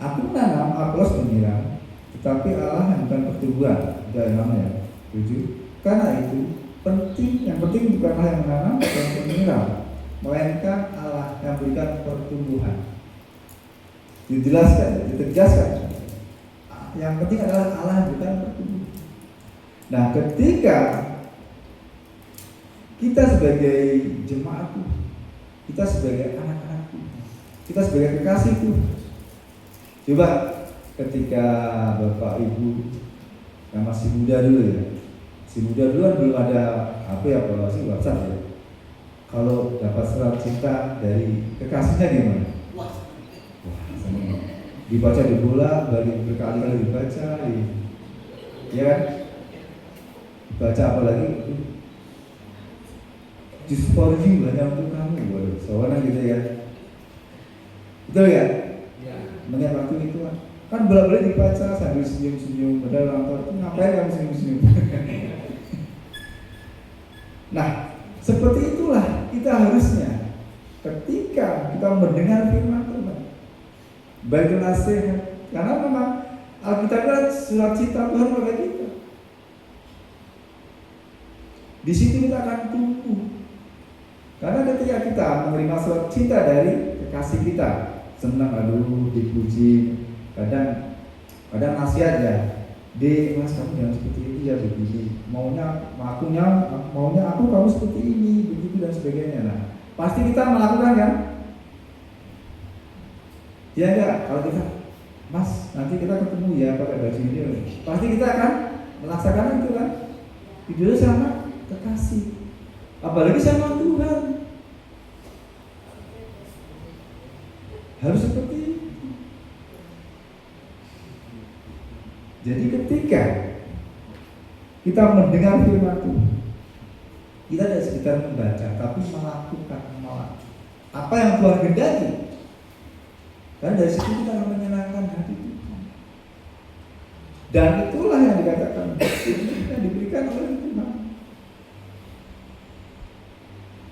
aku menanam, Apolos menyiram, tetapi Allah yang bukan pertumbuhan. Tidak namanya. Tujuh. Karena itu penting, yang penting bukanlah yang menanam dan menyiram, melainkan Allah yang berikan pertumbuhan. Dijelaskan, ditegaskan. Yang penting adalah Allah yang berikan pertumbuhan. Nah, ketika kita sebagai jemaat Tuhan, kita sebagai anak-anak Tuhan, kita sebagai kekasih Tuhan, coba ketika Bapak Ibu yang masih muda dulu ya, si muda dulu kan belum ada apa ya, kalau sih WhatsApp ya. Kalau dapat surat cinta dari kekasihnya gimana? Wah, dibaca di bola, berkali-kali dibaca, ya kan? Baca apa lagi? Just for you, hanya untuk kamu. Waduh, seorang gitu ya. Betul ya? Ya. Mengingat waktu itu kan bola-bola dibaca sambil senyum-senyum. Padahal orang tua itu ngapain kamu senyum-senyum? Nah, seperti itulah kita harusnya ketika kita mendengar firman Tuhan, baik itu nasihat, karena memang Alkitab adalah surat cinta Tuhan kepada kita. Di situ kita akan tumbuh. Karena ketika kita menerima surat cinta dari kekasih kita, senang, aduh, dipuji, kadang nasihat ya, Mas kamu jangan seperti ini ya, begini, maunya aku kamu seperti ini, begitu dan sebagainya. Nah, pasti kita melakukan kan? Ya enggak, kalau kita, Mas nanti kita ketemu ya pakai baju ini, pasti kita akan melaksanakan itu kan? Itu sama kekasih, apalagi sama Tuhan, harus seperti itu. Jadi ketika kita mendengar firman Tuhan, kita tidak sekedar membaca, tapi melakukan apa yang Tuhan kehendaki. Dan dari situ kita akan menyenangkan hati Tuhan. Dan itulah yang dikatakan yang diberikan oleh Tuhan.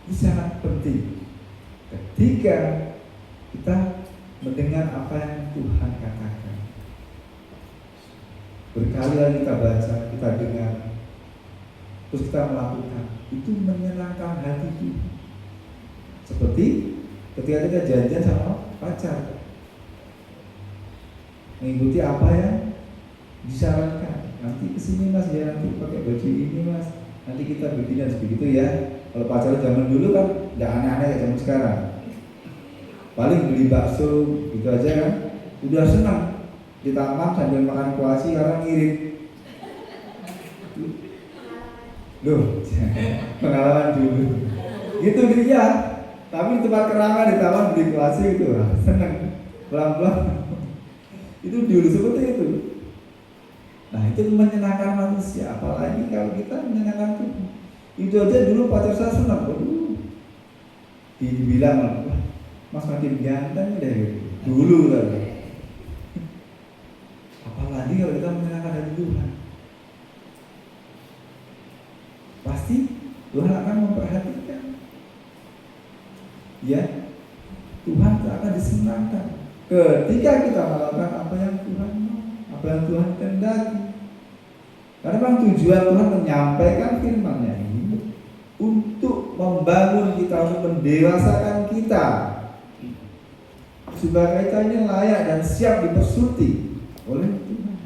Ini sangat penting ketika kita mendengar apa yang Tuhan katakan. Berkali-kali kita baca, kita dengar, terus kita melakukan, itu menyenangkan hati Tuhan. Seperti ketika kita janjian sama pacar, mengikuti apa yang disarankan. Nanti kesini mas ya, nanti pakai baju ini mas, nanti kita begini dan begitu ya. Kalau pacaran zaman dulu kan nggak aneh-aneh kayak zaman sekarang. Paling beli bakso gitu aja kan, udah senang di taman sambil makan kuasi karena ngirit. Loh, pengalaman dulu. Gitu dia. Tapi di tempat keramaian di taman beli kuasi gitu, senang. Pelan-pelan. Itu dulu seperti itu. Nah itu menyenangkan manusia, apalagi kalau kita menyenangkan Tuhan. Itu aja dulu pacar saya senang, dibilang, wah mas makin ganteng deh, dulu kan. Apalagi kalau kita menyenangkan hati Tuhan, pasti Tuhan akan memperhatikan. Ya, Tuhan akan disenangkan ketika kita melakukan apa yang Tuhan mau, apa yang Tuhan kehendaki. Karena memang tujuan Tuhan menyampaikan firman-Nya ini untuk membangun kita, untuk mendewasakan kita, supaya kita ini layak dan siap dipersuti oleh Tuhan.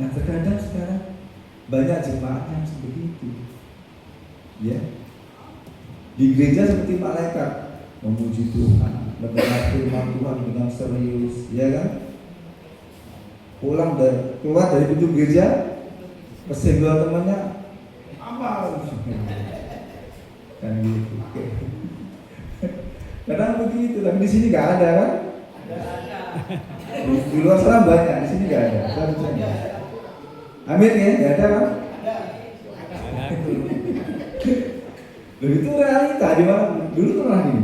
Nah terkadang sekarang banyak jemaat yang seperti itu, ya, di gereja seperti malaikat memuji Tuhan, mendengar firman Tuhan dengan serius, ya kan? Keluar dari pintu gereja, kesenggol temannya, amal, kan gitu. Kadang begitu, tapi di sini nggak ada kan? Di luar sana banyak, di sini nggak ada. Amin ya, nggak ada kan? Loh itu realita di mana? Dulu pernah gini,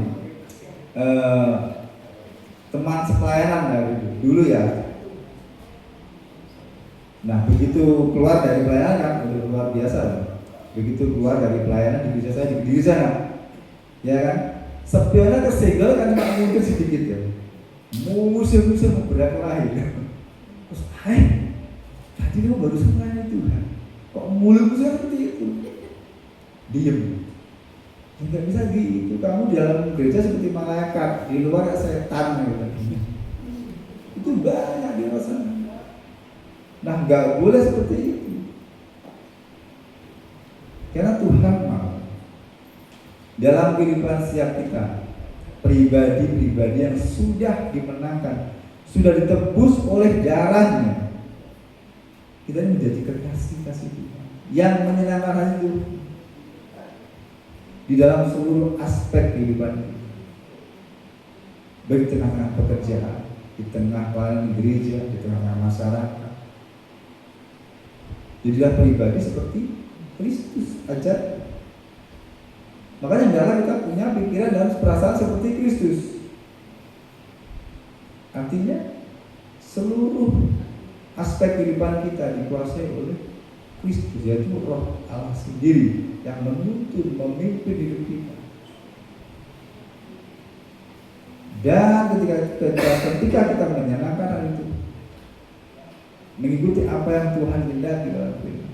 teman sepelayanan dari dulu ya. Nah begitu keluar dari pelayanan kan, udah luar biasa. Begitu keluar dari pelayanan di gereja saya di sana, ya kan? Sepionnya tersenggol kan cuma mungkin sedikit ya. Musuh-musuh berat lagi. Terus, tadi kamu baru melayani Tuhan, kok mulutmu seperti itu? Diem. Tidak bisa gitu. Kamu di dalam gereja seperti malaikat, di luar setan gitu. Itu banyak di luar sana. Nah, nggak boleh seperti itu. Karena Tuhan mau dalam kehidupan setiap kita, pribadi-pribadi yang sudah dimenangkan, sudah ditebus oleh darahnya, kita ini menjadi kekasih-kasih Tuhan yang menyenangkan hati Tuhan di dalam seluruh aspek kehidupan kita. Baik di tengah-tengah pekerjaan, di tengah pelayanan gereja, di tengah-tengah masyarakat. Jadilah pribadi seperti Kristus aja. Makanya hendaklah kita punya pikiran dan perasaan seperti Kristus. Artinya seluruh aspek kehidupan kita dikuasai oleh Kristus, yaitu Roh Allah sendiri yang menuntun, memimpin hidup kita. Dan ketika kita menyenangkan hal itu, mengikuti apa yang Tuhan kehendaki dalam hidup,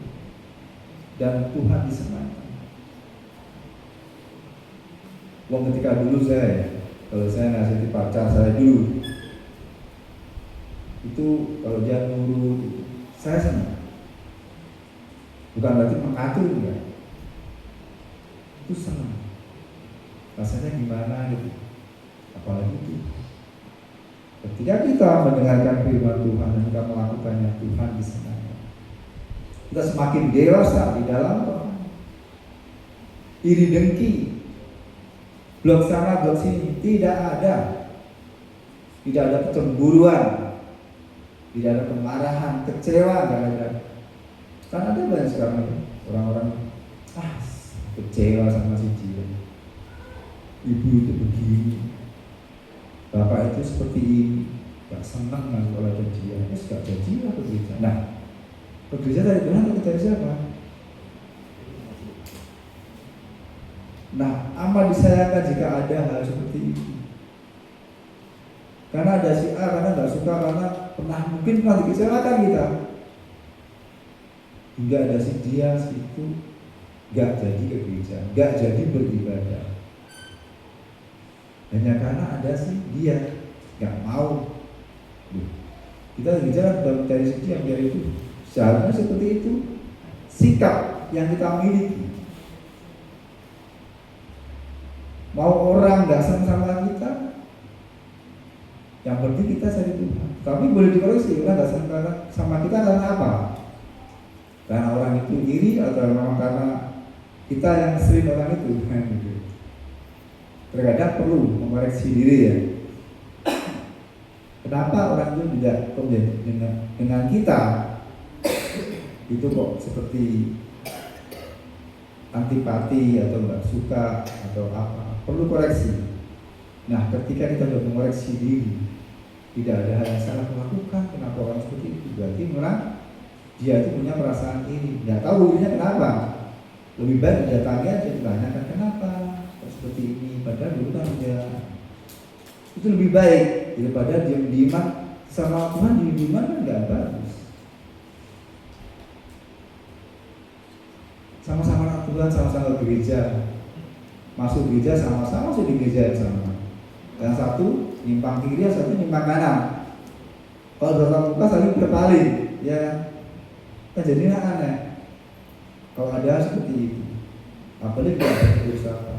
dan Tuhan disenangkan. Ketika dulu kalau saya ngasih pacar saya dulu, itu kalau dia nurut, saya senang. Bukan berarti mengatur ya, itu senang. Rasanya gimana gitu, apalagi itu. Ketika kita mendengarkan firman Tuhan dan kita melakukannya, Tuhan disenangkan. Kita semakin dewasa di dalam Tuhan. Iri dengki, blok sana blok sini tidak ada. Tidak ada kecemburuan, tidak ada kemarahan, kecewa, tidak ada. Kan ada banyak sekarang orang-orang kecewa sama si dia. ibu itu begini, bapak itu seperti ini, gak senang lah kalau ada dia, gak jadilah ke gereja. Nah, ke gereja dari Tuhan atau dari siapa? Nah, amat disayangkan jika ada hal seperti itu. Karena ada si A, karena gak suka, karena mungkin pernah dikecewakan kita. Hingga ada si dia, si itu gak jadi ke gereja, gak jadi beribadah. Hanya karena ada si dia gak mau. Kita bicara dalam dari segi yang dari itu seharusnya seperti itu sikap yang kita miliki. Mau orang gak senang sama kita, yang penting kita cari Tuhan. Tapi boleh dikoreksi, orang gak senang sama kita karena apa? Karena orang itu iri atau memang karena kita yang sering orang itu. Terkadang perlu mengoreksi diri ya. Kenapa orang itu tidak dengan kita itu kok seperti antipati atau nggak suka atau apa? Perlu koreksi. Nah, ketika kita sudah mengoreksi diri, tidak ada hal yang salah melakukan. Kenapa orang seperti itu? Berarti memang dia itu punya perasaan ini. Nggak tahu dirinya kenapa. Lebih baik datangi aja, ditanyakan kenapa kok seperti ini. Padahal dulu kan dia itu lebih baik daripada diam-diaman sama Tuhan. Diam-diaman kan nggak bagus. Sama-sama anak Tuhan, sama-sama ke gereja, masuk gereja sama-sama masuk di gereja yang sama. Yang satu nyimpang kiri, yang satu nyimpang kanan. Kalau datang muka saling berpaling, ya kan jadi aneh. Kalau ada seperti itu, apalagi tidak ada berusaha,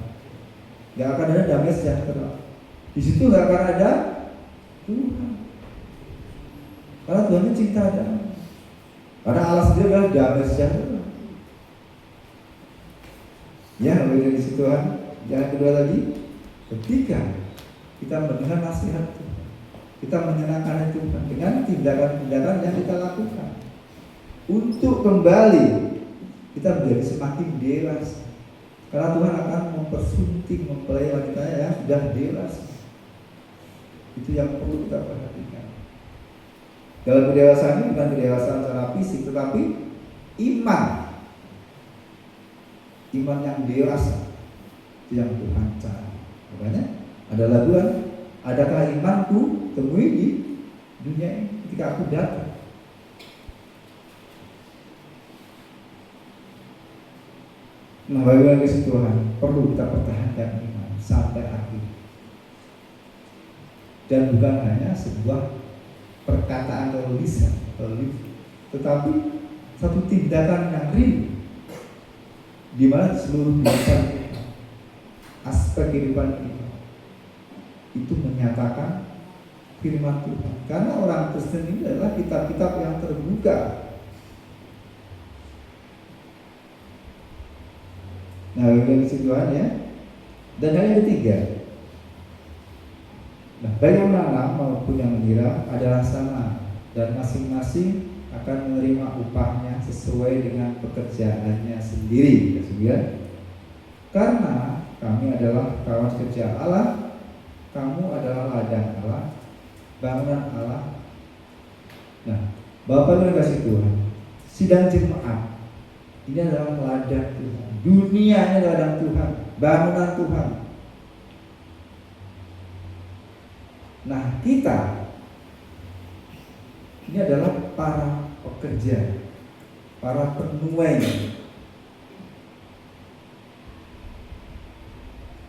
nggak akan ada damai sejahtera. Di situ nggak akan ada Tuhan. Karena Tuhan itu cinta damai. Karena Allah sendiri adalah damai sejahtera. Ya, lebih dari situ Tuhan. Yang kedua lagi, ketika kita mendengar nasihat Tuhan, kita menyenangkan Tuhan dengan tindakan-tindakan yang kita lakukan untuk kembali kita menjadi semakin dewasa. Karena Tuhan akan mempersunting mempelai wanita yang sudah dewasa. Itu yang perlu kita perhatikan. Dalam kedewasaan ini bukan kedewasaan secara fisik, tetapi iman yang dewasa itu yang Tuhan cari. Makanya ada laguan, adakah imanku temui di dunia ini ketika aku datang. Nah, bagaimana kasih Tuhan perlu kita pertahankan iman sampai akhir. Dan bukan hanya sebuah perkataan atau lisan, tetapi satu tindakan yang real, di mana seluruh kehidupan kita, aspek kehidupan kita itu menyatakan firman Tuhan. Karena orang Kristen ini adalah kitab-kitab yang terbuka. Nah, bagaimana Tuhan ya. Dan yang ketiga, nah, baik yang menanam maupun yang menyiram adalah sama, dan masing-masing akan menerima upahnya sesuai dengan pekerjaannya sendiri. Karena kami adalah kawan kerja Allah, kamu adalah ladang Allah, bangunan Allah. Nah, Bapak dan kasih Tuhan, sidang jemaat ini adalah ladang Tuhan. Dunia ini adalah ladang Tuhan, bangunan Tuhan. Nah, kita ini adalah para pekerja, para penuai,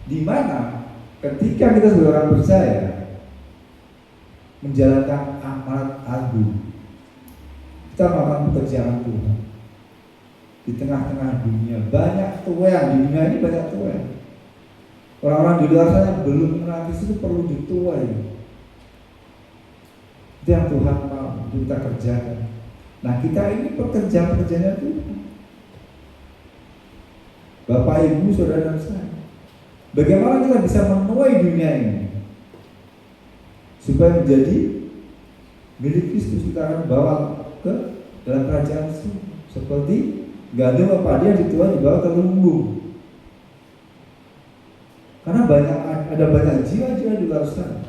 di mana ketika kita sebagai orang percaya menjalankan amanat agung, kita melakukan pekerjaan Tuhan di tengah-tengah dunia. Banyak tuayan di dunia ini, banyak tuayan. Orang-orang di luar sana belum mengenal Kristus itu perlu dituai. Itu yang Tuhan mau kita kerjakan. Nah, kita ini pekerjaan-pekerjaannya Tuhan. Bapak, Ibu, saudara dan saya, bagaimana kita bisa menuai dunia ini supaya menjadi milik Kristus? Kita akan bawa ke dalam kerajaan surga seperti gandum apa dia dituai dibawa ke lumbung. Karena ada banyak jiwa-jiwa di luar sana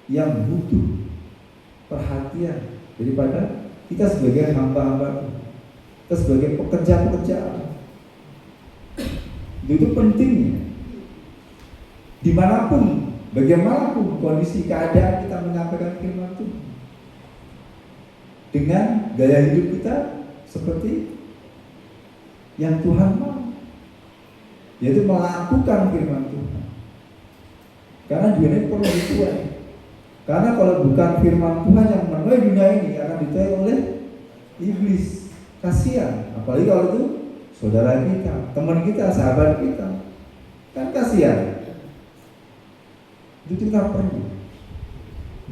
yang butuh perhatian daripada kita sebagai hamba-hamba, kita sebagai pekerja-pekerja Allah. Itu pentingnya. Dimanapun, bagaimanapun kondisi keadaan, kita menyampaikan firman Tuhan dengan gaya hidup kita seperti yang Tuhan mau, yaitu melakukan firman Tuhan. Karena dunia ini perlu dituai. Karena kalau bukan firman Tuhan yang menuai dunia ini, akan dituai oleh iblis. Kasihan, apalagi kalau itu saudara kita, teman kita, sahabat kita, kan kasihan. Itu kita perlu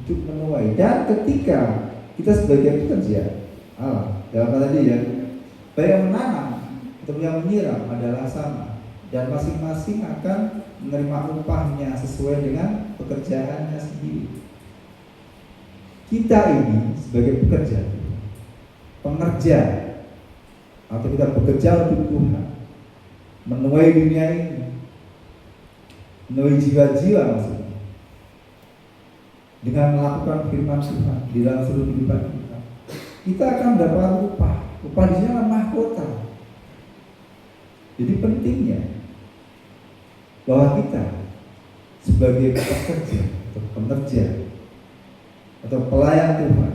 untuk menuai. Dan ketika kita sebagai pekerja Allah, dalam kata tadi ya, baik yang menanam atau yang menyiram adalah sama, dan masing-masing akan menerima upahnya sesuai dengan pekerjaannya sendiri. Kita ini sebagai pekerja, pengerja, atau kita bekerja untuk Tuhan, menuai dunia ini, menuai jiwa-jiwa maksudnya, dengan melakukan firman Tuhan di dalam seluruh kehidupan kita. Kita akan mendapat upah. Upah di sini adalah mahkota. Jadi pentingnya bahwa kita sebagai pekerja atau pekerja atau pelayan Tuhan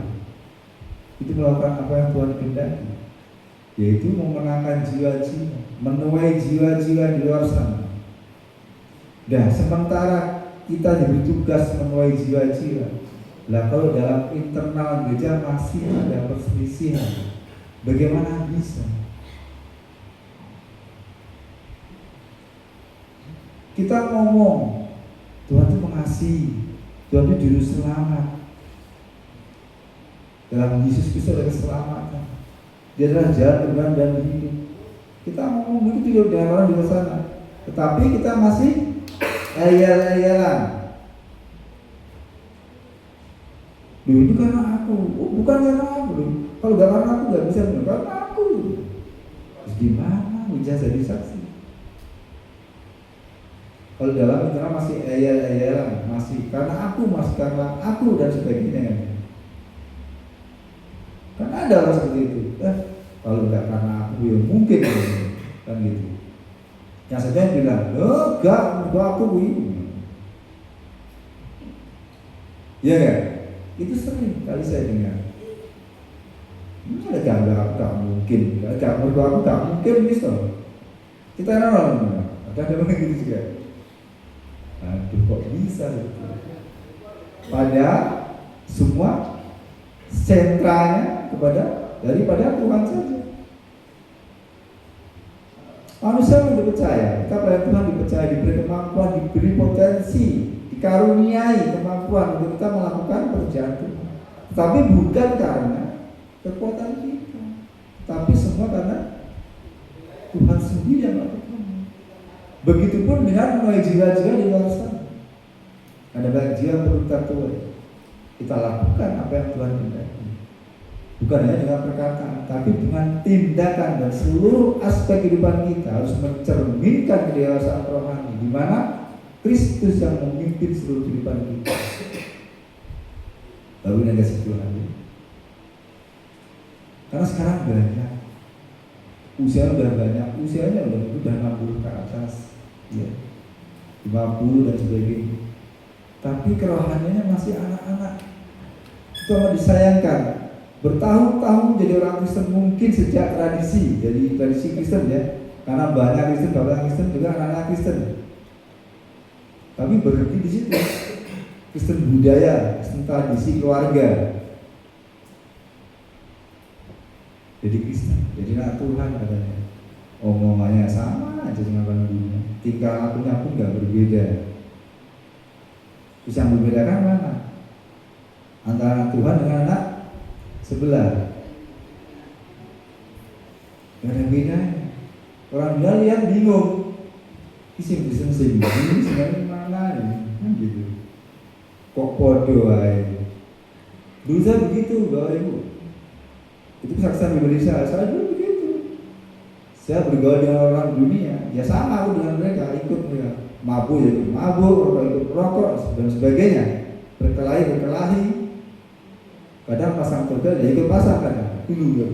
itu melakukan apa yang Tuhan kehendaki, yaitu memenangkan jiwa-jiwa, menuai jiwa-jiwa di luar sana. Dan sementara kita diberi tugas menuai jiwa-jiwa, lah kalau dalam internal gereja masih ada perselisihan, bagaimana bisa? Kita ngomong Tuhan itu mengasihi, Tuhan itu juru selamat. Dalam Yesus Kristus ada keselamatan. Dia adalah jalan kebenaran dan hidup. Kita ngomong begitu dengan orang di luar sana, tetapi kita masih ayal-ayalan. Duh, itu karena aku, bukan karena aku. Kalau gak karena aku gak bisa, karena aku. Terus gimana? Bisa jadi saksi. Kalau dalam internal masih ayal-ayalan, masih karena aku dan sebagainya. Kan ada orang seperti itu. Kalau nggak karena aku ya mungkin kan gitu. Yang saya bilang, enggak aku ini. Iya kan? Itu sering kali saya dengar. Ada gambar aku tak mungkin, gambar aku tak mungkin bisa. Kita orang ada gitu juga. Aduh kok bisa gitu. Padahal semua sentranya daripada Tuhan saja. Manusia yang dipercaya, kita pada Tuhan dipercaya, diberi kemampuan, diberi potensi, dikaruniai kemampuan untuk kita melakukan pekerjaan Tuhan. Tetapi bukan karena kekuatan kita, tapi semua karena Tuhan sendiri yang melakukan. Begitupun dengan menuai jiwa-jiwa di luar sana. Ada banyak jiwa yang perlu kita tuai. Kita lakukan apa yang Tuhan kehendaki. Bukan hanya dengan perkataan, tapi dengan tindakan, dan seluruh aspek kehidupan kita harus mencerminkan kedewasaan rohani, di mana Kristus yang memimpin seluruh kehidupan kita. Lalu yang kasih Tuhan. Karena sekarang banyak, usianya udah 60 ke atas, ya, 50 dan sebagainya. Tapi kerohaniannya masih anak-anak. Itu amat disayangkan. Bertahun-tahun jadi orang Kristen, mungkin sejak tradisi, jadi tradisi Kristen ya, karena banyak Kristen, bapak Kristen juga anak-anak Kristen. Tapi berhenti di situ. Kristen budaya, Kristen tradisi keluarga. Jadi Kristen, jadi anak Tuhan katanya. Omongannya sama aja dengan orang dunia. Tingkah lakunya pun nggak berbeda. Terus yang membedakan mana? Antara anak Tuhan dengan anak sebelah. Gak ada bedanya. Orang bilang lihat bingung. Ini sebenarnya mana nih? Gitu. Kok podo aja. Dulu saya begitu, Bapak Ibu. Itu kesaksian pribadi saya dulu begitu. Saya bergaul dengan orang dunia, ya sama aku dengan mereka, ikut mereka. mabuk ya ikut mabuk, rokok ikut rokok dan sebagainya, berkelahi, kadang pasang togel ya ikut pasang kan dulu ya.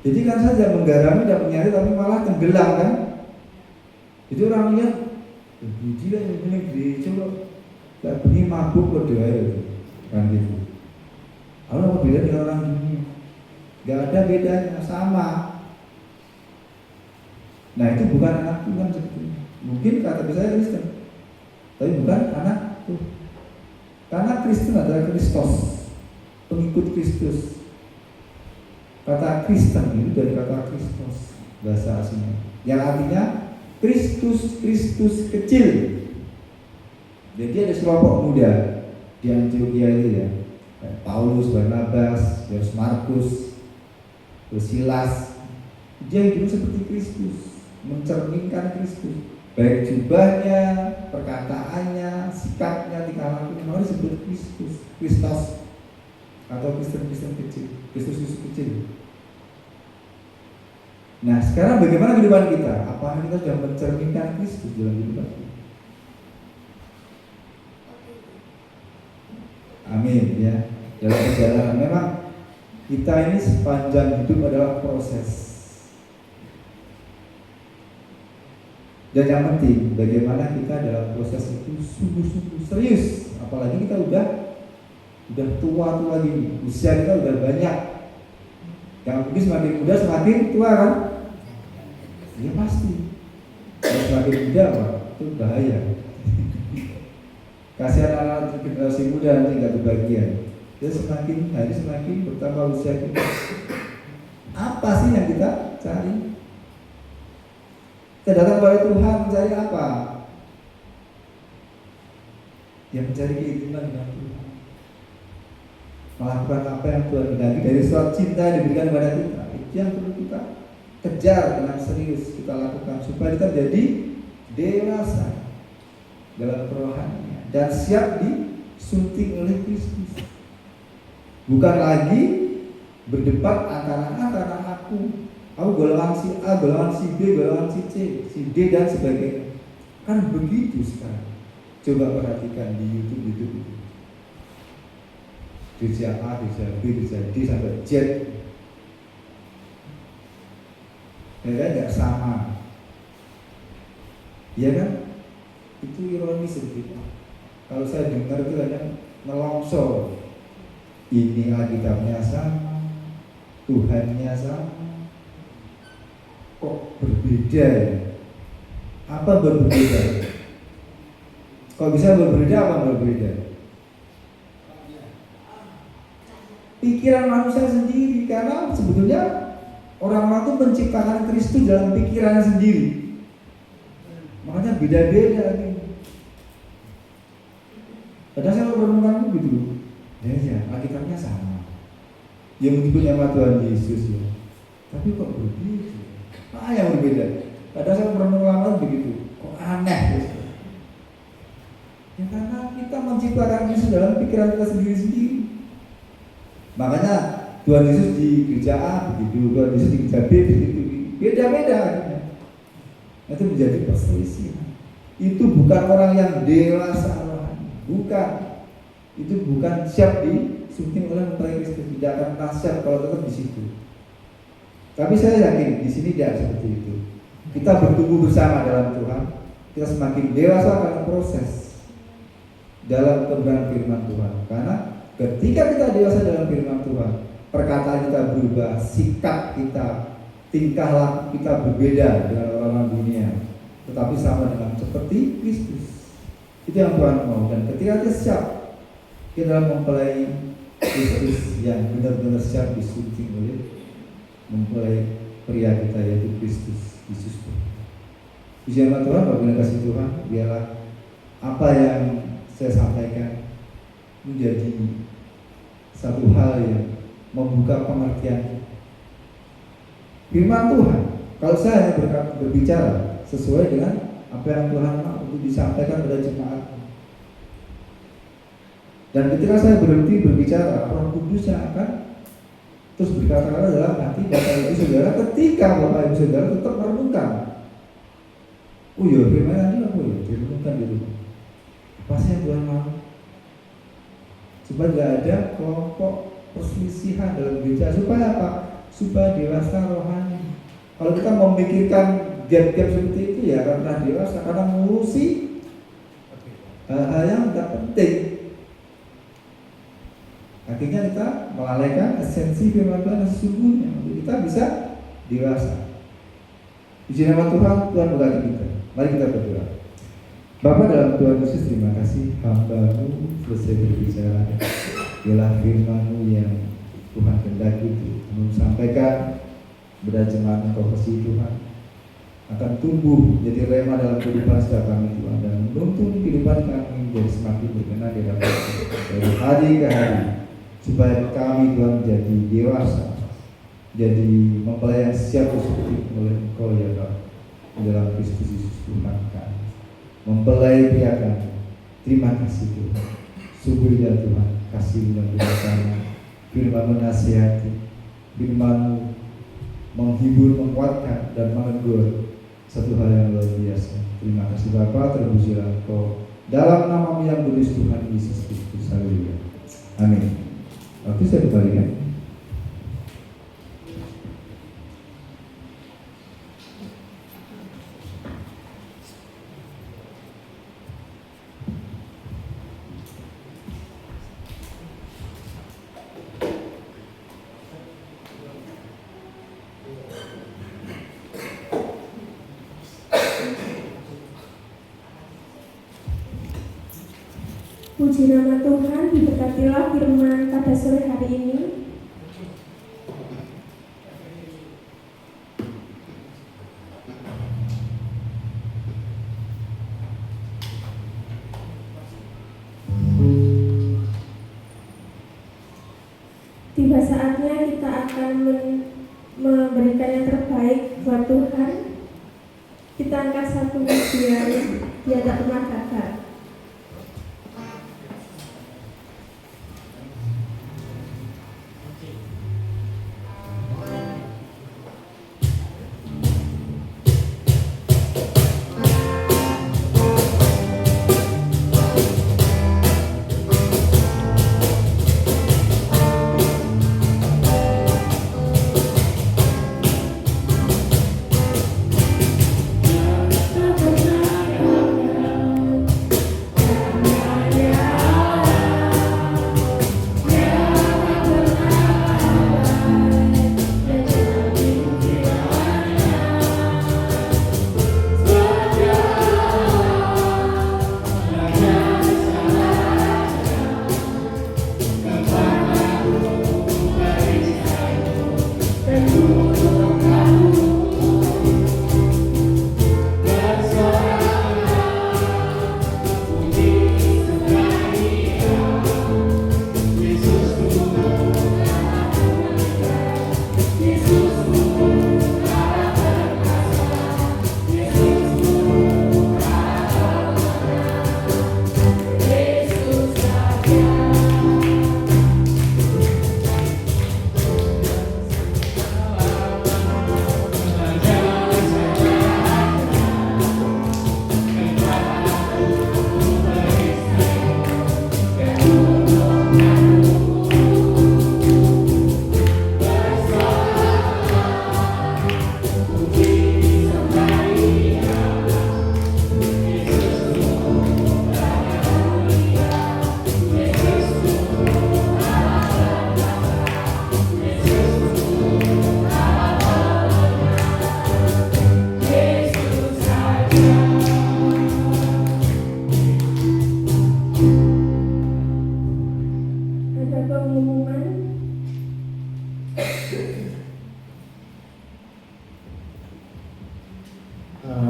Jadi kan saja menggarami dan menyari tapi malah tenggelam kan. Jadi orang lihat, gila ini gereja kok gak begini mabuk kok doa itu kan gitu. Lalu apa beda dengan orang dunia? Gak ada bedanya, sama. Nah itu bukan anak Tuhan sebetulnya. Mungkin kata saya Kristen, tapi bukan anak Tuhan. Karena Kristen adalah Kristus, pengikut Kristus. Kata Kristen itu dari kata Kristus, bahasa aslinya, yang artinya Kristus kecil. Jadi ada sekelompok muda di Antioquia itu ya, Paulus, Barnabas, Yohanes Markus, Silas. Dia hidup seperti Kristus, mencerminkan Kristus, baik jubahnya, perkataannya, sikapnya, tingkah lakunya, mau disebut Kristus atau Kristen kecil, Kristus kecil. Nah sekarang bagaimana kehidupan kita? Apakah kita sudah mencerminkan Kristus dalam kehidupan kita? Amin ya. Dalam perjalanan memang kita ini sepanjang hidup adalah proses. Dan yang penting bagaimana kita dalam proses itu sungguh-sungguh serius. Apalagi kita udah tua gini, usia kita udah banyak. Yang mungkin semakin muda semakin tua kan? Ya pasti. Kalau semakin muda Pak, itu bahaya. Kasihan anak generasi muda nanti nggak kebagian. Dia semakin hari semakin bertambah usia kita. Apa sih yang kita cari? Kita datang kepada Tuhan mencari apa? Ya mencari keintiman dengan Tuhan. Melakukan apa yang Tuhan kehendaki dari surat cinta yang diberikan kepada kita. Itu yang perlu kita kejar dengan serius, kita lakukan supaya kita jadi dewasa dalam kerohanian dan siap disunting oleh Kristus. Bukan lagi berdebat antara aku golongan si A, golongan si B, golongan si C, si D dan sebagainya. Kan begitu sekarang. Coba perhatikan di YouTube itu. Gereja A, gereja B, gereja D sampai Z. Ya nggak sama, ya kan? Itu ironis sedikit. Kalau saya dengar itu kadang nelongso. Ini Alkitabnya sama, Tuhannya sama, kok berbeda ya? Apa berbeda? Kok bisa berbeda? Apa berbeda? Pikiran manusia sendiri, karena sebetulnya orang-orang itu menciptakan Kristus dalam pikirannya sendiri. Makanya beda-beda nih. Kadang saya merenungkan gitu. Ya, Alkitabnya sama. Yang menyebut nama Tuhan Yesus ya. Tapi kok berbeda? Yang berbeda. Kadang saya merenungkan begitu. Kok aneh gitu. Ya karena kita menciptakan Kristus dalam pikiran kita sendiri-sendiri. Makanya Tuhan Yesus di gereja A begitu, Tuhan Yesus di gereja B begitu, beda-beda. Itu menjadi perselisihan. Itu bukan orang yang dewasa rohani, bukan. Itu bukan siap disunting oleh mempelai Kristus, tidak akan pernah siap kalau tetap di situ. Tapi saya yakin di sini tidak seperti itu. Kita bertumbuh bersama dalam Tuhan, kita semakin dewasa dalam proses dalam kebenaran firman Tuhan. Karena ketika kita dewasa dalam firman Tuhan, perkataan kita berubah, sikap kita, tingkah laku kita berbeda dengan orang-orang dunia, tetapi sama dengan seperti Kristus. Itu yang Tuhan mau. Dan ketika kita siap, kita mempelai Kristus yang benar-benar siap disunting oleh mempelai pria kita yaitu Kristus Yesus. Puji nama Tuhan, Bapak kasih Tuhan, biarlah apa yang saya sampaikan menjadi satu hal yang membuka pengertian firman Tuhan. Kalau saya hanya berbicara sesuai dengan apa yang Tuhan mau untuk disampaikan kepada jemaat. Dan ketika saya berhenti berbicara, Roh Kudus yang akan terus berkata-kata dalam hati Bapak Ibu Saudara ketika Bapak Ibu Saudara tetap merenungkan. Oh iya, firman tadi apa ya? Direnungkan di rumah. Apa sih yang Tuhan mau? Supaya nggak ada kelompok perselisihan dalam gereja. Supaya apa? Supaya dewasa rohani. Kalau kita memikirkan gap-gap seperti itu ya karena dewasa, karena mengurusi hal-hal yang tidak penting. Akhirnya kita melalaikan esensi firman Tuhan yang sesungguhnya untuk kita bisa dewasa. Puji nama Tuhan, Tuhan berkati kita. Mari kita berdoa. Bapa dalam Tuhan Yesus, terima kasih hamba-Mu selesai berbicara. Biarlah firman-Mu yang Tuhan kehendaki itu sampaikan berjemaat Engkau kasih Tuhan akan tumbuh menjadi rema dalam kehidupan setiap kami Tuhan, dan menuntun kehidupan kami menjadi semakin berkenan di hadapan dari hari ke hari, supaya kami Tuhan menjadi dewasa, jadi mempelai yang siap seperti oleh Engkau ya Bapa di dalam Kristus Yesus Tuhan kami, mempelai pria kami. Terima kasih Tuhan, subur ya Tuhan, kasih dan kami, firman menasihati, firman menghibur, menguatkan dan menegur, satu hal yang luar biasa. Terima kasih Bapa, terpujilah Engkau dalam nama-Mu yang kudus Tuhan Yesus Kristus. Haleluya. Amin. Waktu saya kembalikan. Puji nama Tuhan, diberkatilah firman pada sore hari ini. Tiba saatnya kita akan memberikan yang terbaik buat Tuhan. Kita angkat satu pujian, Dia tak pernah gagal.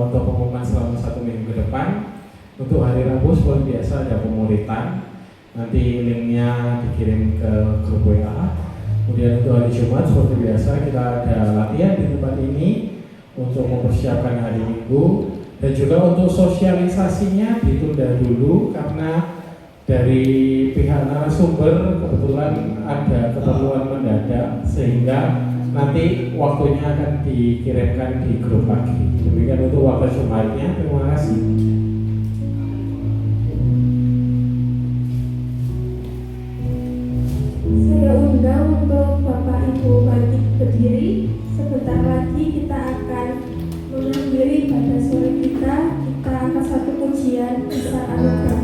Untuk pengumuman selama 1 minggu ke depan. Untuk hari Rabu seperti biasa ada pemuritan, nanti linknya dikirim ke grup WA. Kemudian untuk hari Jumat seperti biasa kita ada latihan di tempat ini untuk mempersiapkan hari Minggu, dan juga untuk sosialisasinya ditunda dulu karena dari pihak narasumber kebetulan ada keperluan mendadak, sehingga nanti waktunya akan dikirimkan di grup lagi. Demikian untuk waktu sumarnya. Terima kasih. Saya undang untuk Bapak Ibu bangkit berdiri. Sebentar lagi kita akan mengakhiri ibadah sore kita. Kita akan satu pujian Kisah Anugerah.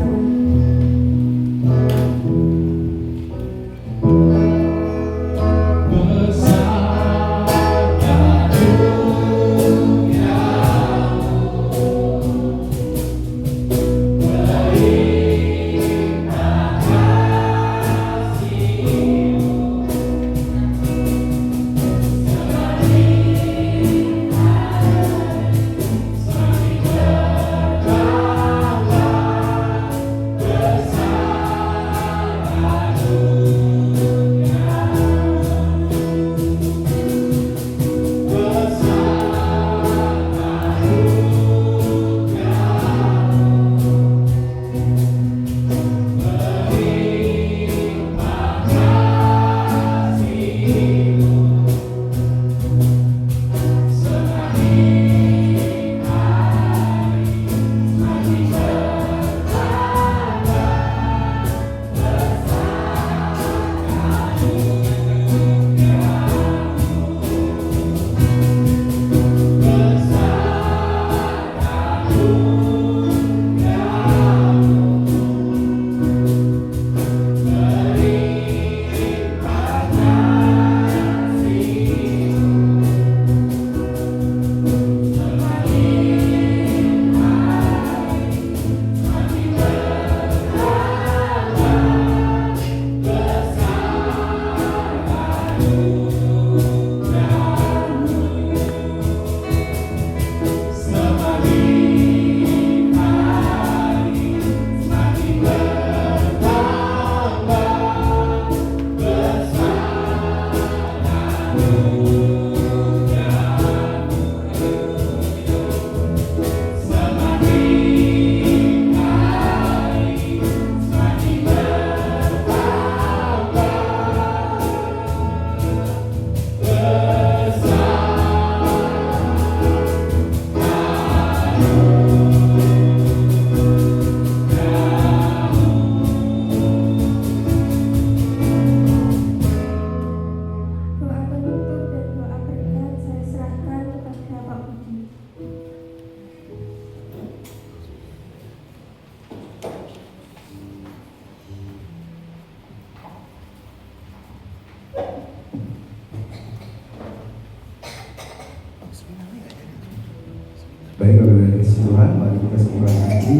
Baik, kalau dari Tuhan, mari kita semua lagi.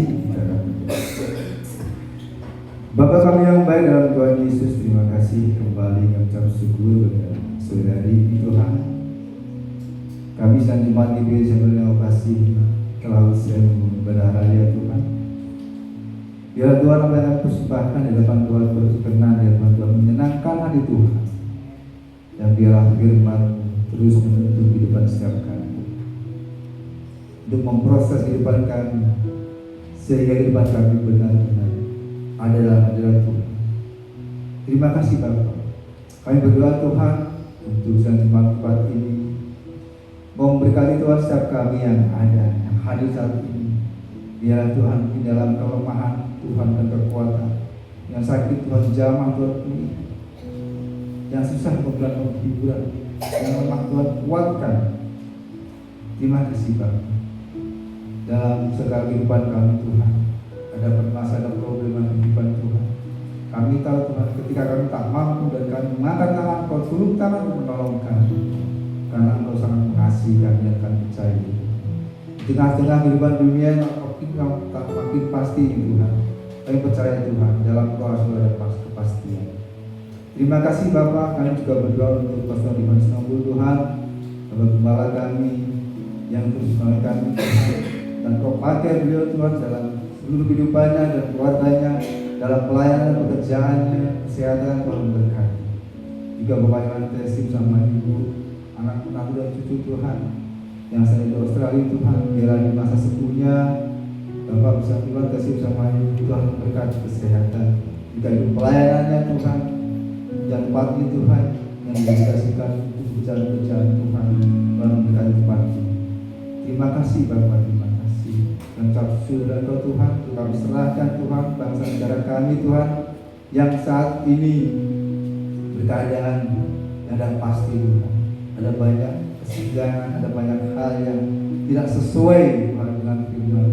Bapak kami yang baik dalam Tuhan Yesus, terima kasih kembali kami ucap syukur kepada saudari Tuhan. Kami sedang jemaat GBI yang kasih kelausian berharaya Tuhan. Biar Tuhan apa yang kami persembahkan di depan Tuhan berkenan, di depan Tuhan menyenangkan hati Tuhan. Dan biarlah firman terus menuntun kehidupan setiap kami, untuk memproses kehidupan kami, sehingga kehidupan kami benar-benar adalah Tuhan. Terima kasih Bapa. Kami berdoa Tuhan untuk jemaat ini, memberkati Tuhan setiap kami yang ada, yang hadir saat ini. Biarlah Tuhan di dalam kelemahan Tuhan dan kekuatan, yang sakit Tuhan jamah Tuhan pulih, yang susah memberikan hiburan, yang lemah Tuhan kuatkan. Terima kasih Bapa. Dalam segala kehidupan kami Tuhan, ada permasalahan problem kehidupan Tuhan. Kami tahu Tuhan, ketika kami tak mampu dan kami mengangkat tangan, Kau turun tangan untuk menolong kami, karena Engkau sangat mengasihi kami dan kami percaya. Di tengah-tengah kehidupan dunia yang tak makin pasti Tuhan, kami percaya Tuhan dalam Kau ada kepastian. Terima kasih Bapak. Kami juga berdoa untuk Pastor Dimas Nombul Tuhan, Bapak Gembala kami yang terus menolong kami Tuhan. Dan Kau pakai beliau Tuhan dalam seluruh kehidupannya dan keluarganya, dalam pelayanan pekerjaannya, kesehatan Tuhan berkati. Juga Bapak Iwan Tesim sama Ibu, anak-anak dan cucu Tuhan yang saya di Australia Tuhan, biarlah di masa sepuhnya Bapak bisa Iwan Tesim sama Ibu Tuhan berkati kesehatan, juga hidup pelayanannya Tuhan, yang pagi Tuhan yang mendedikasikan untuk pekerjaan-pekerjaan Tuhan Tuhan memberkati. Terima kasih Bapak, terima kasih. Dan ucap syukur dan doa Tuhan, kami serahkan Tuhan bangsa negara kami Tuhan yang saat ini berkeadaan ada pasti Tuhan. Ada banyak kesenjangan, ada banyak hal yang tidak sesuai Tuhan dengan firman.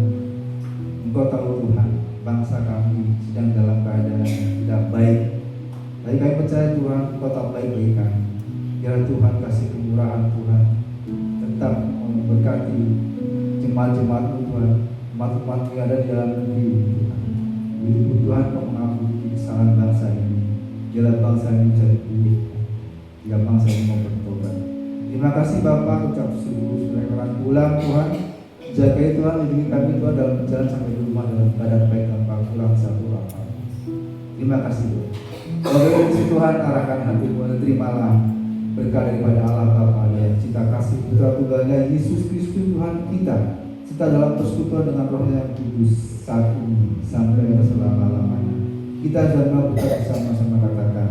Engkau tahu Tuhan, bangsa kami sedang dalam keadaan yang tidak baik. Tapi kami percaya Tuhan, Engkau tahu baik-baik kami. Biar Tuhan kasih kemurahan Tuhan, tetap memberkati jemaat-jemaat-Mu Tuhan, jemaat-jemaat yang ada di dalam negeri Tuhan. Bila Tuhan Kau mengampuni kesalahan bangsa ini, biarlah bangsa ini menjadi pulih, jika bangsa ini mau bertobat. Terima kasih Bapak, ucap syukur sudah akan pulang Tuhan. Jagai Tuhan, lindungi kami Tuhan dalam perjalanan sampai di rumah dalam keadaan baik tanpa pulang satu apa. Terima kasih Tuhan. Bagi Tuhan, arahkan hatimu dan terimalah berkah daripada Allah Bapa dan cinta kasih Putra Tunggalnya Yesus Kristus Tuhan kita, serta dalam persekutuan dengan Roh yang kudus saat ini sampai selama-lamanya. Kita jangan bersama-sama katakan